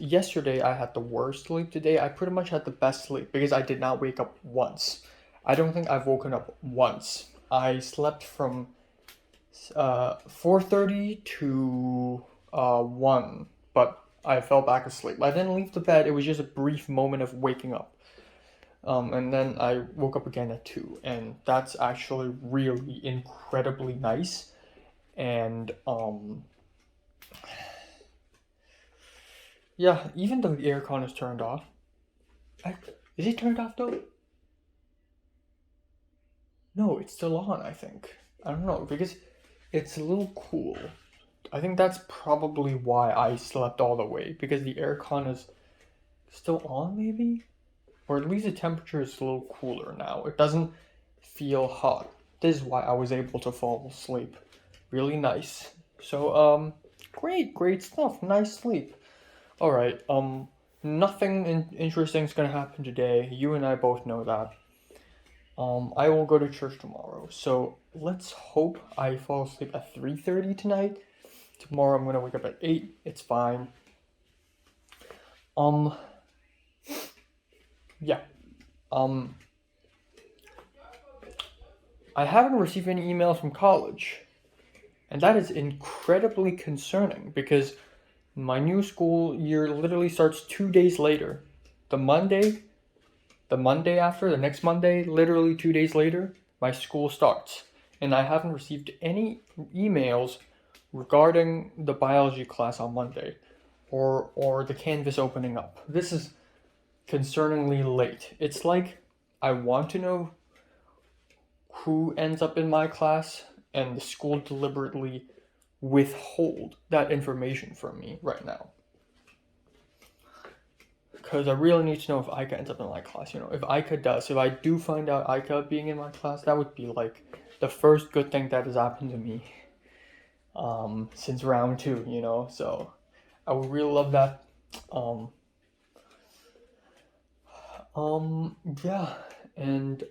yesterday I had the worst sleep. Today I pretty much had the best sleep because I did not wake up once. I don't think I've woken up once. I slept from 4:30 to 1, but I fell back asleep. I didn't leave the bed. It was just a brief moment of waking up. And then I woke up again at 2, and that's actually really incredibly nice. And yeah, even though the aircon is turned off. Is it turned off though? No, it's still on, I think. I don't know, because it's a little cool. I think that's probably why I slept all the way, because the aircon is still on, maybe? Or at least the temperature is a little cooler now. It doesn't feel hot. This is why I was able to fall asleep. Really nice. So, great stuff. Nice sleep. Alright, nothing interesting is gonna happen today. You and I both know that. I will go to church tomorrow. So let's hope I fall asleep at 3:30 tonight. Tomorrow I'm gonna wake up at 8. It's fine. Yeah. I haven't received any emails from college. And that is incredibly concerning because my new school year literally starts 2 days later. The Monday after, the next Monday, literally 2 days later, my school starts. And I haven't received any emails regarding the biology class on Monday or the Canvas opening up. This is concerningly late. It's like I want to know who ends up in my class, and the school deliberately withhold that information from me right now. Because I really need to know if Ika ends up in my class. If Ika does, if I do find out Ika being in my class, that would be like the first good thing that has happened to me since round 2, so I would really love that. Yeah, and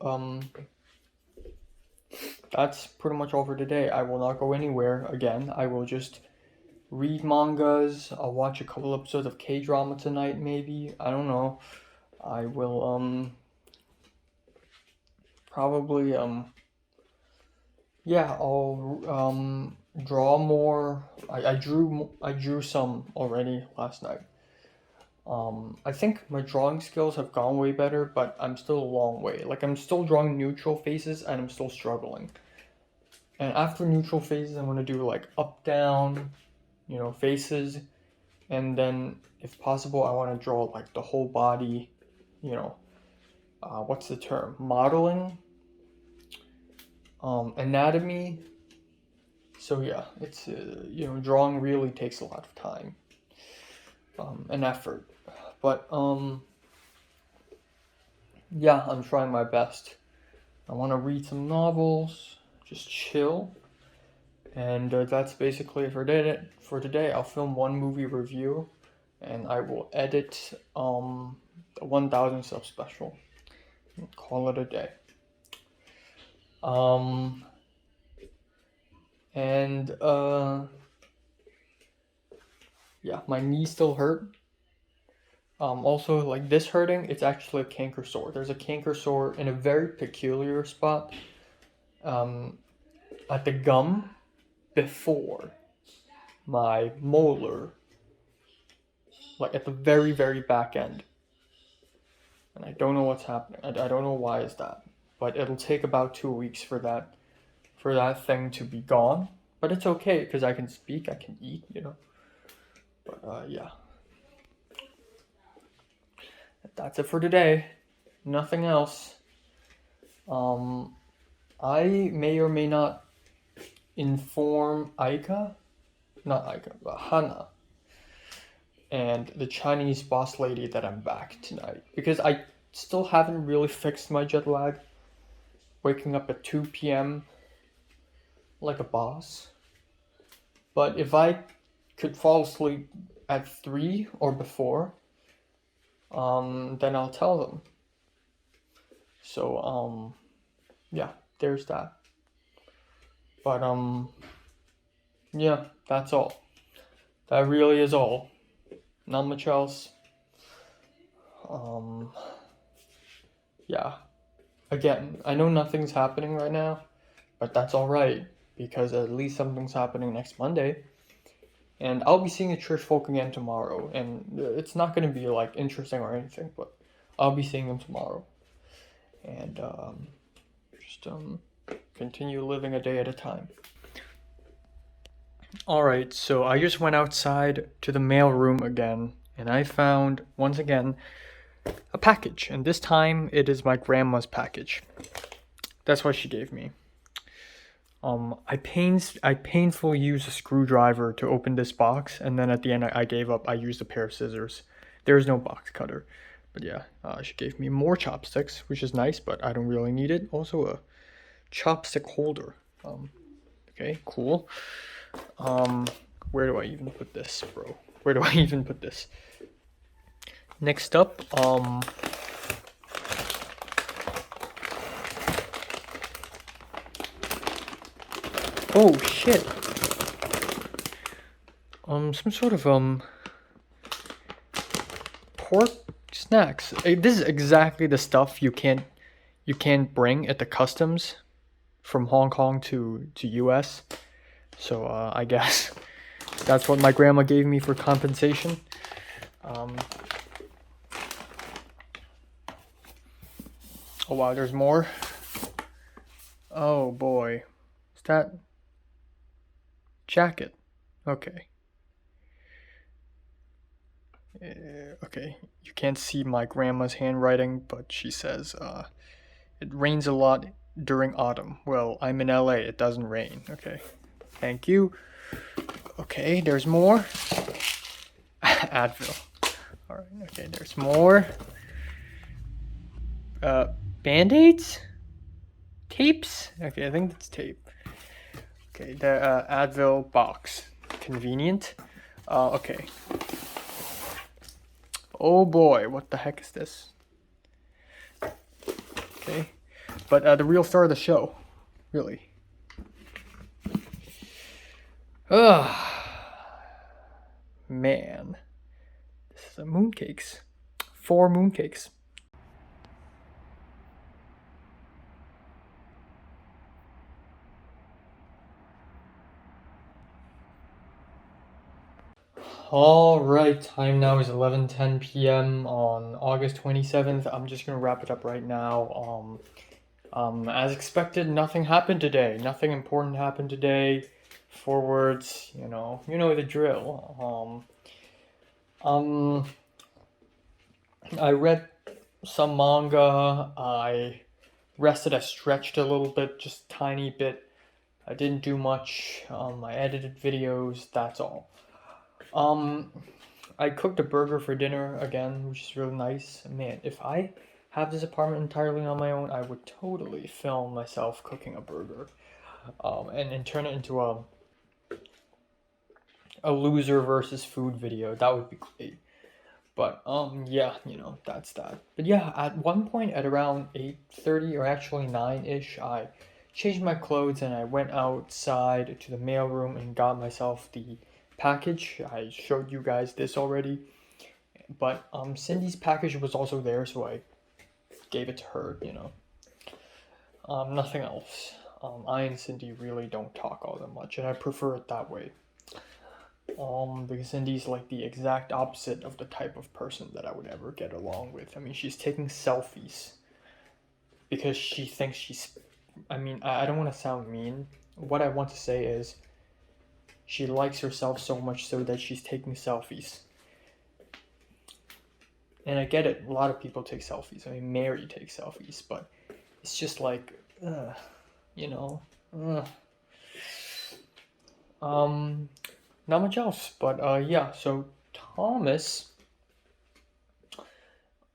that's pretty much all for today. I will not go anywhere again. I will just read mangas. I'll watch a couple episodes of K-drama tonight, maybe. I don't know. I will probably yeah, I'll draw more. I drew some already last night. I think my drawing skills have gone way better, but I'm still a long way. Like, I'm still drawing neutral faces and I'm still struggling. And after neutral faces, I'm gonna do like up down, faces, and then if possible, I want to draw like the whole body, you know, what's the term? Modeling, anatomy. So yeah, it's drawing really takes a lot of time, and effort. But yeah, I'm trying my best. I want to read some novels, just chill, and that's basically it for today. For today, I'll film one movie review, and I will edit the 1,000 sub special. And call it a day. And yeah, my knee still hurt. Also, like this hurting, it's actually a canker sore. There's a canker sore in a very peculiar spot, at the gum before my molar, like at the very, very back end. And I don't know what's happening. I don't know why is that, but it'll take about 2 weeks for that thing to be gone. But it's okay because I can speak, I can eat, But yeah, that's it for today. Nothing else. I may or may not inform not Aika, but Hana, and the Chinese boss lady that I'm back tonight, because I still haven't really fixed my jet lag. Waking up at 2 p.m. like a boss. But if I could fall asleep at 3 or before, then I'll tell them. So, yeah, there's that. But, yeah, that's all. That really is all. Not much else. Yeah. Again, I know nothing's happening right now, but that's alright, because at least something's happening next Monday. And I'll be seeing the church folk again tomorrow, and it's not going to be like interesting or anything, but I'll be seeing them tomorrow. And just continue living a day at a time. Alright, so I just went outside to the mail room again, and I found, once again, a package. And this time it is my grandma's package. That's what she gave me. I painfully used a screwdriver to open this box, and then at the end I gave up. I used a pair of scissors. There's no box cutter. But yeah, she gave me more chopsticks, which is nice, but I don't really need it. Also a chopstick holder. Okay, cool. Where do I even put this, bro? Where do I even put this? Next up, oh shit. Some sort of pork snacks. This is exactly the stuff you can't bring at the customs from Hong Kong to US. So I guess that's what my grandma gave me for compensation. Oh wow, there's more. Oh boy, is that jacket? Okay. Okay, you can't see my grandma's handwriting, but she says, it rains a lot during autumn. Well, I'm in LA, it doesn't rain. Okay, thank you. Okay, there's more. Advil. Alright, okay, there's more. Band-aids? Tapes? Okay, I think that's tape. Okay, the Advil box. Convenient. Okay. Oh boy, what the heck is this? Okay, but the real star of the show. Really. Ugh. Man. This is a mooncakes. 4 mooncakes. Alright, time now is 11:10 p.m. on August 27th. I'm just gonna wrap it up right now. As expected, nothing happened today. Nothing important happened today. Forwards, you know the drill. I read some manga. I rested. I stretched a little bit, just a tiny bit. I didn't do much. I edited videos. That's all. I cooked a burger for dinner again, which is really nice. Man, if I have this apartment entirely on my own, I would totally film myself cooking a burger, and turn it into a loser versus food video. That would be great. But yeah, that's that. But yeah, at one point at around 8:30 or actually 9-ish, I changed my clothes and I went outside to the mailroom and got myself the package. I showed you guys this already. But Cindy's package was also there, so I gave it to her, Nothing else. I and Cindy really don't talk all that much, and I prefer it that way. Because Cindy's like the exact opposite of the type of person that I would ever get along with. I mean, she's taking selfies because she thinks I don't want to sound mean. What I want to say is she likes herself so much so that she's taking selfies. And I get it, a lot of people take selfies. I mean, Mary takes selfies, but it's just like, you know. Not much else, but yeah. So Thomas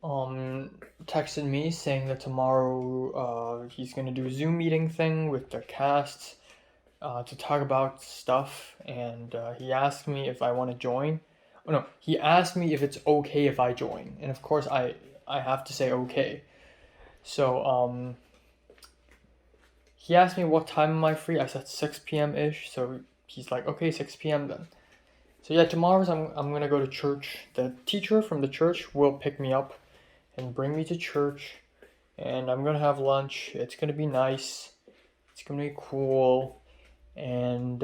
texted me saying that tomorrow he's gonna do a Zoom meeting thing with the cast to talk about stuff, and he asked me if I want to join. Oh no, he asked me if it's okay if I join, and of course I have to say okay. So he asked me what time am I free. I said 6 p.m. ish. So he's like, okay, 6 p.m. then. So yeah, tomorrow's I'm gonna go to church. The teacher from the church will pick me up and bring me to church, and I'm gonna have lunch. It's gonna be nice. It's gonna be cool, and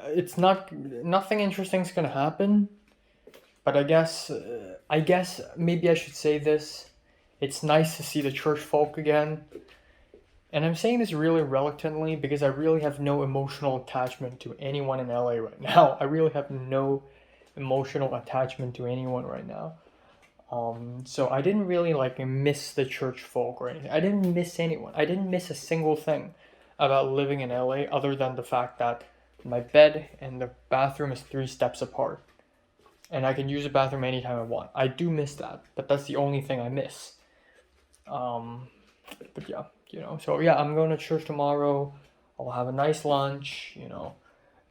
it's nothing interesting's gonna happen. But I guess maybe I should say this. It's nice to see the church folk again. And I'm saying this really reluctantly because I really have no emotional attachment to anyone in LA right now. I really have no emotional attachment to anyone right now. So I didn't really miss the church folk or anything. I didn't miss anyone. I didn't miss a single thing about living in LA other than the fact that my bed and the bathroom is 3 steps apart. And I can use the bathroom anytime I want. I do miss that, but that's the only thing I miss. But yeah, so yeah, I'm going to church tomorrow. I'll have a nice lunch, and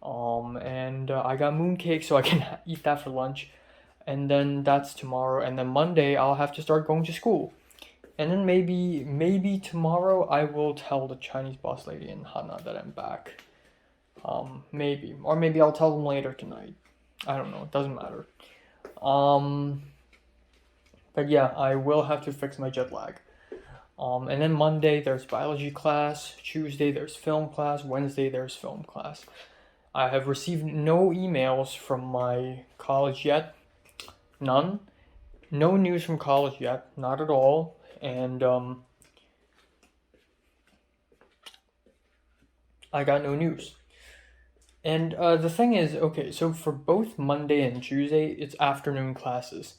I got mooncake, so I can eat that for lunch. And then that's tomorrow. And then Monday, I'll have to start going to school. And then maybe tomorrow I will tell the Chinese boss lady in Hana that I'm back. Maybe. Or maybe I'll tell them later tonight. I don't know. It doesn't matter. But yeah, I will have to fix my jet lag. And then Monday there's biology class. Tuesday there's film class. Wednesday there's film class. I have received no emails from my college yet. None. No news from college yet. Not at all. And I got no news. And the thing is, okay, so for both Monday and Tuesday, it's afternoon classes.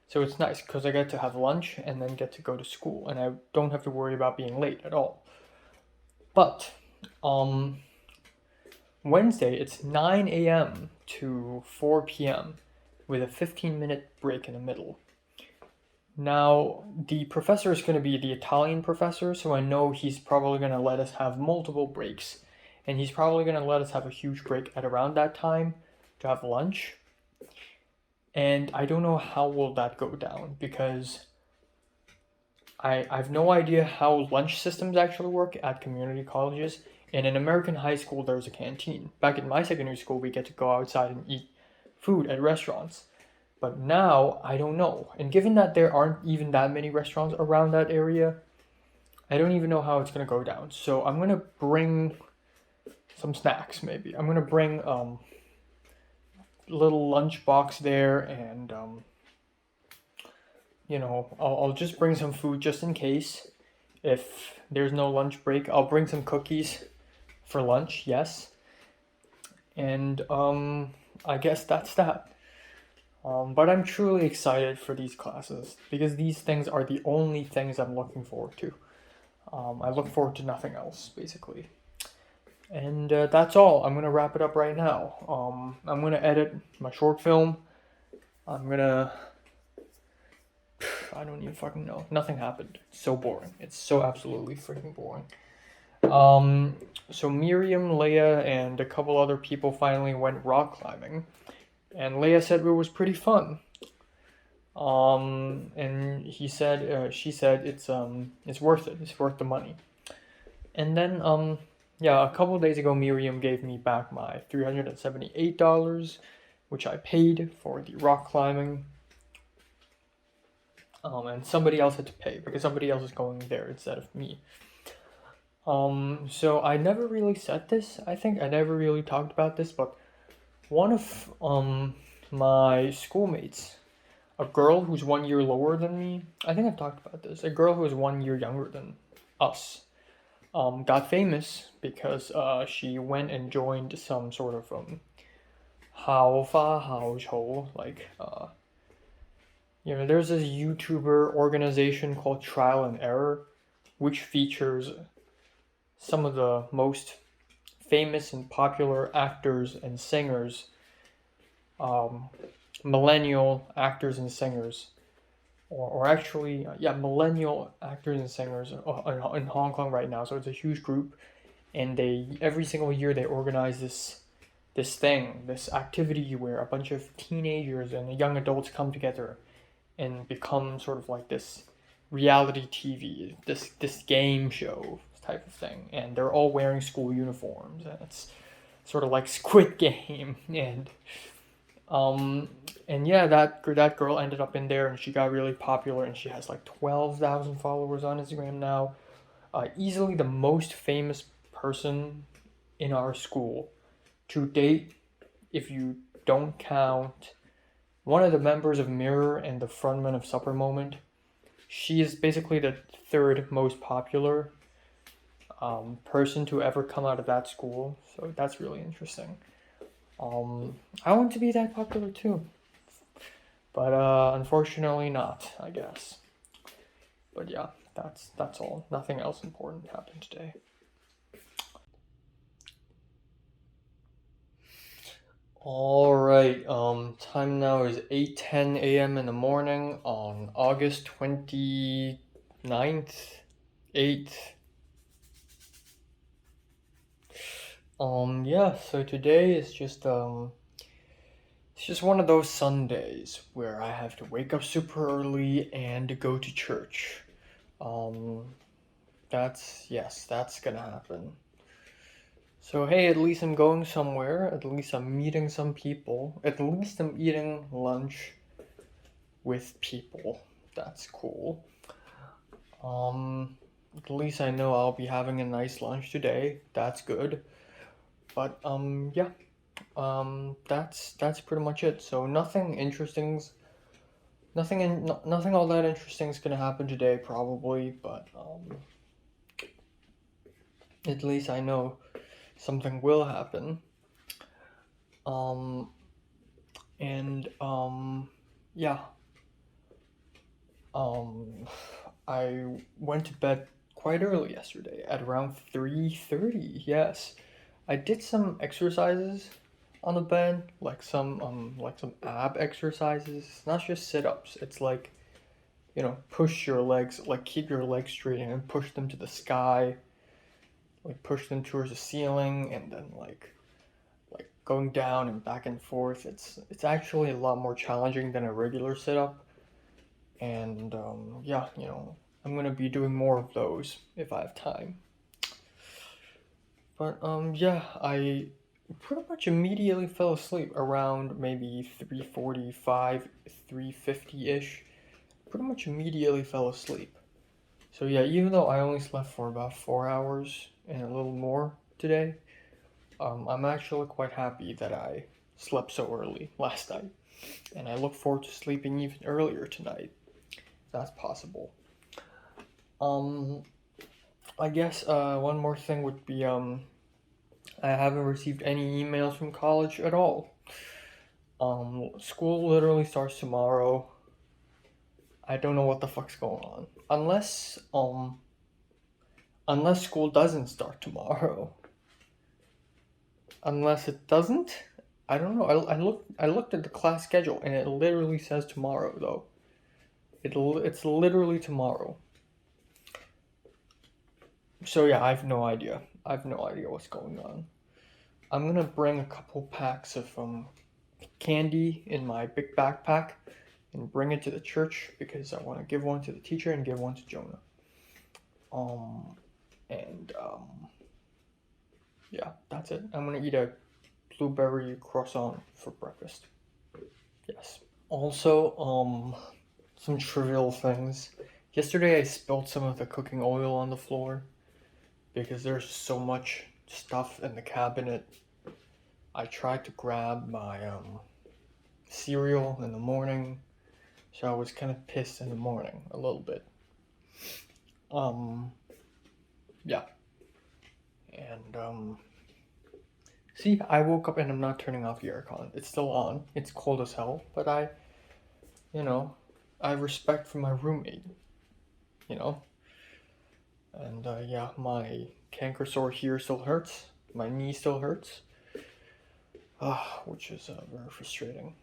So it's nice because I get to have lunch and then get to go to school, and I don't have to worry about being late at all. But Wednesday, it's 9 a.m. to 4 p.m. with a 15-minute break in the middle. Now, the professor is going to be the Italian professor, so I know he's probably going to let us have multiple breaks. And he's probably going to let us have a huge break at around that time to have lunch. And I don't know how will that go down because I have no idea how lunch systems actually work at community colleges. And in American high school, there's a canteen. Back in my secondary school, we get to go outside and eat food at restaurants. But now, I don't know. And given that there aren't even that many restaurants around that area, I don't even know how it's gonna go down. So I'm gonna bring some snacks, maybe. I'm gonna bring little lunch box there, and I'll just bring some food just in case. If there's no lunch break, I'll bring some cookies for lunch, yes. And I guess that's that. But I'm truly excited for these classes because these things are the only things I'm looking forward to. I look forward to nothing else, basically. And that's all. I'm gonna wrap it up right now. I'm gonna edit my short film. I'm gonna. I don't even fucking know. Nothing happened. It's so boring. It's so absolutely freaking boring. So Miriam, Leia, and a couple other people finally went rock climbing, and Leia said it was pretty fun. And she said it's worth it. It's worth the money. And then yeah, a couple days ago, Miriam gave me back my $378, which I paid for the rock climbing. And somebody else had to pay because somebody else is going there instead of me. So I never really said this. I think I never really talked about this, but one of my schoolmates, a girl who's 1 year lower than me, I think I've talked about this. A girl who is 1 year younger than us, got famous because she went and joined some sort of 豪发好丑, like there's this YouTuber organization called Trial and Error, which features some of the most famous and popular actors and singers, millennial actors and singers, or actually, millennial actors and singers in Hong Kong right now. So it's a huge group, and every single year they organize this activity where a bunch of teenagers and young adults come together and become sort of like this reality TV, this game show type of thing, and they're all wearing school uniforms, and it's sort of like Squid Game, and yeah, that girl ended up in there, and she got really popular, and she has like 12,000 followers on Instagram now. Easily the most famous person in our school to date, if you don't count one of the members of Mirror and the frontman of Supper Moment. She is basically the third most popular person to ever come out of that school, so that's really interesting. I want to be that popular too, but unfortunately not, I guess. But yeah, that's all. Nothing else important happened today. All right. Time now is 8:10 a.m. in the morning on August 29th, 8th. Yeah, so today is just it's just one of those Sundays where I have to wake up super early and go to church. That's gonna happen. So hey, at least I'm going somewhere, at least I'm meeting some people, at least I'm eating lunch with people. That's cool. At least I know I'll be having a nice lunch today. That's good. But yeah. That's pretty much it. So nothing all that interesting is gonna happen today probably, but at least I know something will happen. And yeah. I went to bed quite early yesterday at around 3:30. Yes. I did some exercises on the bed, like some ab exercises. It's not just sit-ups. It's like, push your legs, like keep your legs straight and push them to the sky, like push them towards the ceiling, and then like going down and back and forth. It's actually a lot more challenging than a regular sit-up. And yeah, I'm gonna be doing more of those if I have time. But yeah, I pretty much immediately fell asleep around maybe 3:45, 3:50-ish. Pretty much immediately fell asleep. So yeah, even though I only slept for about 4 hours and a little more today, I'm actually quite happy that I slept so early last night. And I look forward to sleeping even earlier tonight, if that's possible. Um, I guess one more thing would be I haven't received any emails from college at all. School literally starts tomorrow. I don't know what the fuck's going on. Unless school doesn't start tomorrow. Unless it doesn't? I don't know. I looked at the class schedule and it literally says tomorrow though. It's literally tomorrow. So yeah, I have no idea. I have no idea what's going on. I'm gonna bring a couple packs of candy in my big backpack and bring it to the church because I want to give one to the teacher and give one to Jonah. And yeah, that's it. I'm gonna eat a blueberry croissant for breakfast. Yes. Also, some trivial things. Yesterday I spilled some of the cooking oil on the floor because there's so much stuff in the cabinet. I tried to grab my cereal in the morning, so I was kind of pissed in the morning a little bit. Yeah. And see, I woke up and I'm not turning off the aircon. It's still on. It's cold as hell, but I have respect for my roommate, you know? And yeah, my canker sore here still hurts. My knee still hurts. Which is very frustrating.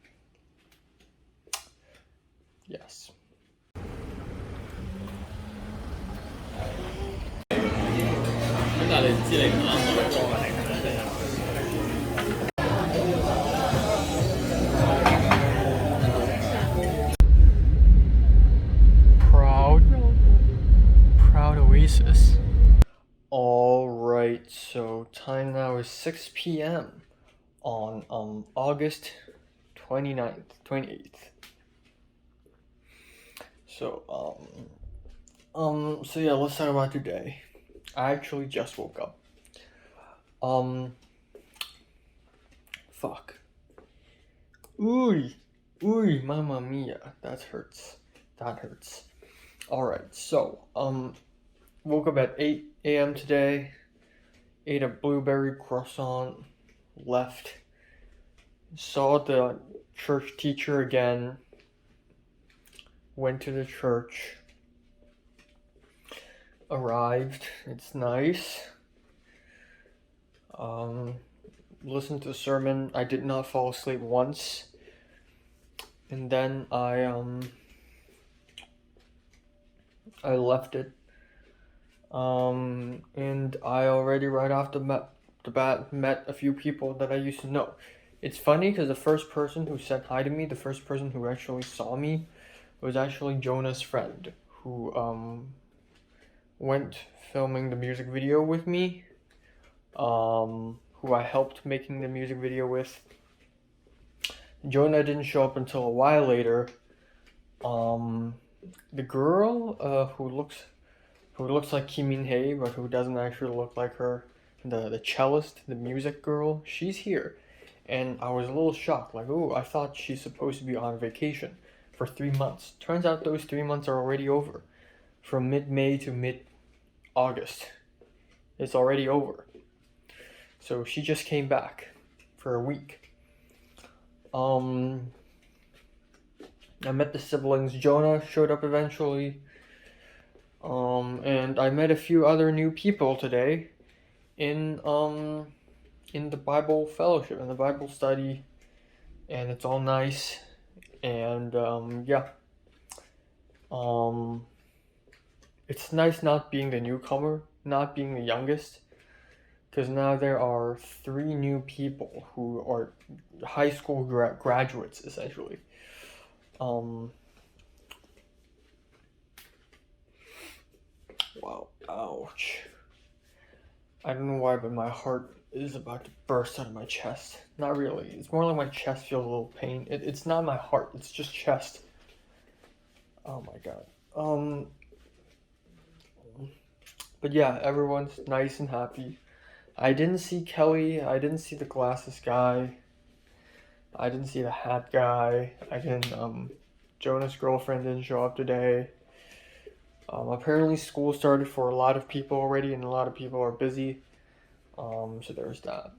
Yes. Proud Oasis. Alright, so time now is 6 p.m. on August 28th. So so yeah, let's talk about today. I actually just woke up. Fuck. Ooh, mamma mia, that hurts. Alright, so woke up at 8 a.m. today, ate a blueberry croissant, left, saw the church teacher again, went to the church, arrived, it's nice, listened to the sermon. I did not fall asleep once, and then I left it, and I already right off the bat met a few people that I used to know. It's funny because the first person who said hi to me, the first person who actually saw me, was actually Jonah's friend, who went filming the music video with me, who I helped making the music video with. Jonah didn't show up until a while later. The girl who looks like Kim Min Hae, but who doesn't actually look like her, the cellist, the music girl, she's here. And I was a little shocked, like, oh, I thought she's supposed to be on vacation for 3 months. Turns out those 3 months are already over. From mid-May to mid-August. It's already over. So she just came back for a week. I met the siblings. Jonah showed up eventually. And I met a few other new people today in the Bible fellowship, in the Bible study, and it's all nice. And yeah. It's nice not being the newcomer, not being the youngest, because now there are 3 new people who are high school graduates, essentially. wow, ouch. I don't know why, but my heart is about to burst out of my chest. Not really. It's more like my chest feels a little pain. It's not my heart. It's just chest. Oh my god. But yeah, everyone's nice and happy. I didn't see Kelly. I didn't see the glasses guy. I didn't see the hat guy. I didn't. Jonah's girlfriend didn't show up today. Apparently school started for a lot of people already, and a lot of people are busy. So there's that.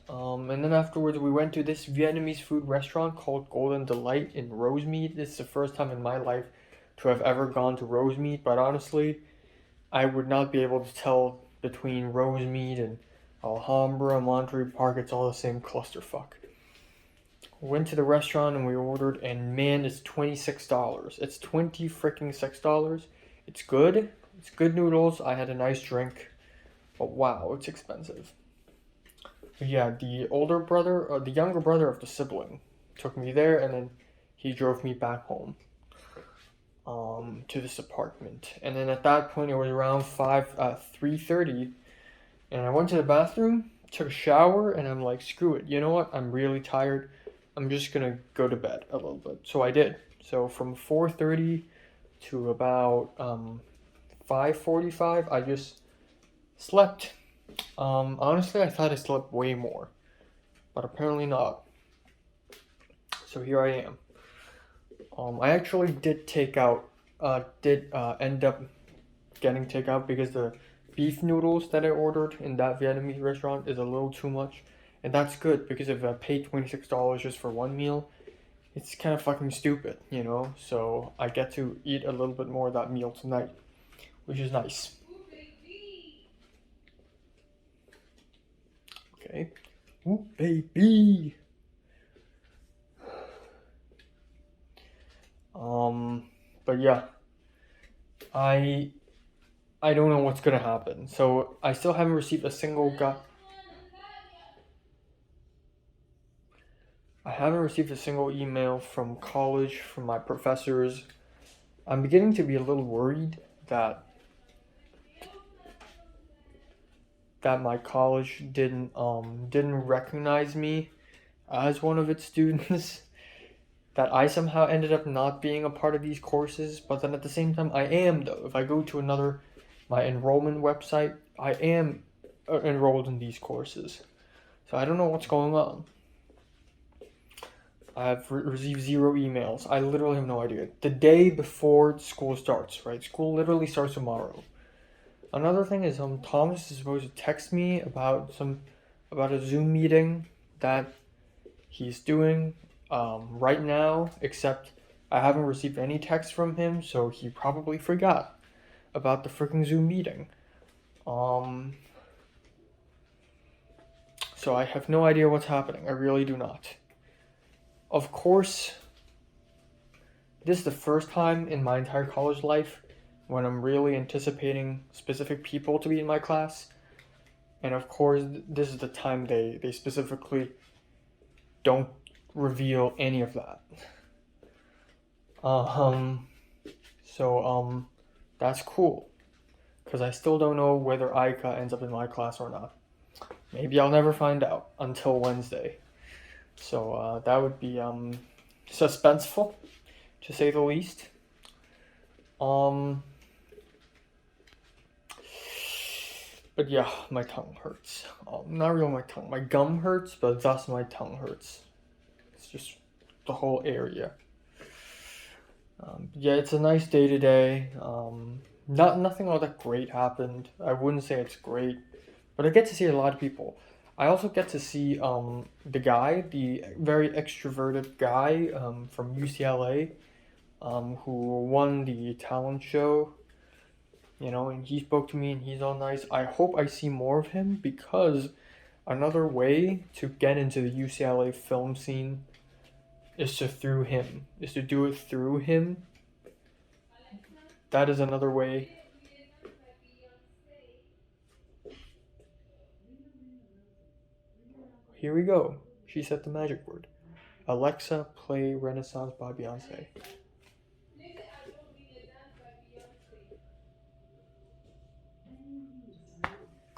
And then afterwards, we went to this Vietnamese food restaurant called Golden Delight in Rosemead. This is the first time in my life to have ever gone to Rosemead, but honestly, I would not be able to tell between Rosemead and Alhambra, Monterey Park. It's all the same clusterfuck. We went to the restaurant and we ordered, and man, it's $26. It's 20 freaking $6. It's good. It's good noodles. I had a nice drink. But wow, it's expensive. But yeah, the younger brother of the sibling took me there, and then he drove me back home to this apartment. And then at that point, it was around 3:30, and I went to the bathroom, took a shower, and I'm like, screw it. You know what? I'm really tired. I'm just gonna go to bed a little bit. So I did. So from 4:30 to about 5:45, I just slept. Honestly, I thought I slept way more, but apparently not. So here I am. I actually end up getting takeout because the beef noodles that I ordered in that Vietnamese restaurant is a little too much. And that's good because if I paid $26 just for one meal, it's kind of fucking stupid, you know? So I get to eat a little bit more of that meal tonight, which is nice. Okay. Ooh, baby! But yeah, I don't know what's gonna happen. So I still haven't received a single email from college from my professors. I'm beginning to be a little worried that my college didn't recognize me as one of its students. That I somehow ended up not being a part of these courses, but then at the same time I am though. If I go to my enrollment website, I am enrolled in these courses. So I don't know what's going on. I've received 0 emails. I literally have no idea. The day before school starts, right? School literally starts tomorrow. Another thing is Thomas is supposed to text me about a Zoom meeting that he's doing right now, except I haven't received any text from him, so he probably forgot about the freaking Zoom meeting. So I have no idea what's happening. I really do not. Of course, this is the first time in my entire college life when I'm really anticipating specific people to be in my class. And of course, this is the time they specifically don't reveal any of that. So that's cool. Because I still don't know whether Aika ends up in my class or not. Maybe I'll never find out until Wednesday. So that would be suspenseful, to say the least. But yeah, my tongue hurts. Not really my tongue. My gum hurts, but thus my tongue hurts. It's just the whole area. Yeah, it's a nice day today. Nothing all that great happened. I wouldn't say it's great, but I get to see a lot of people. I also get to see the very extroverted guy from UCLA, who won the talent show. You know, and he spoke to me and he's all nice. I hope I see more of him because another way to get into the UCLA film scene is to do it through him. That is another way. Here we go. She said the magic word. Alexa, play Renaissance by Beyonce.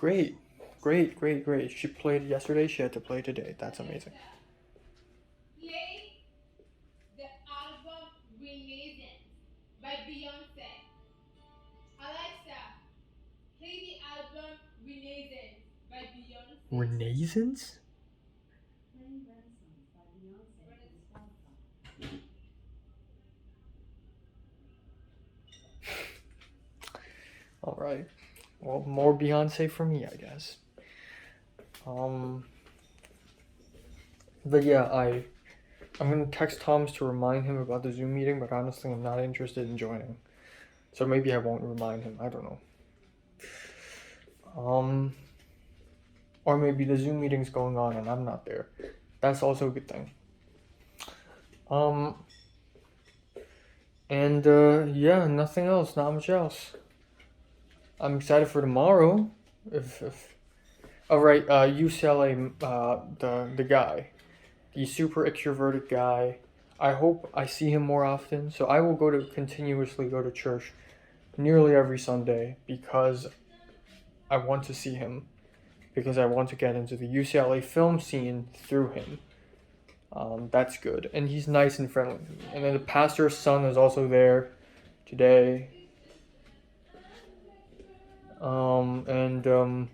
Great. Great, great, great. She played yesterday, she had to play today. That's amazing. Play the album Renaissance by Beyonce. Alexa, play the album Renaissance by Beyonce. Renaissance? Playing Renaissance by Beyonce on Spotify. Alright. Well, more Beyonce for me, I guess. But yeah, I'm gonna text Thomas to remind him about the Zoom meeting, but honestly, I'm not interested in joining. So maybe I won't remind him. I don't know. Or maybe the Zoom meeting's going on and I'm not there. That's also a good thing. And yeah, nothing else. Not much else. I'm excited for tomorrow. If oh right, UCLA, the guy, the super extroverted guy. I hope I see him more often. So I will continuously go to church nearly every Sunday because I want to see him. Because I want to get into the UCLA film scene through him. That's good. And he's nice and friendly to me. And then the pastor's son is also there today. And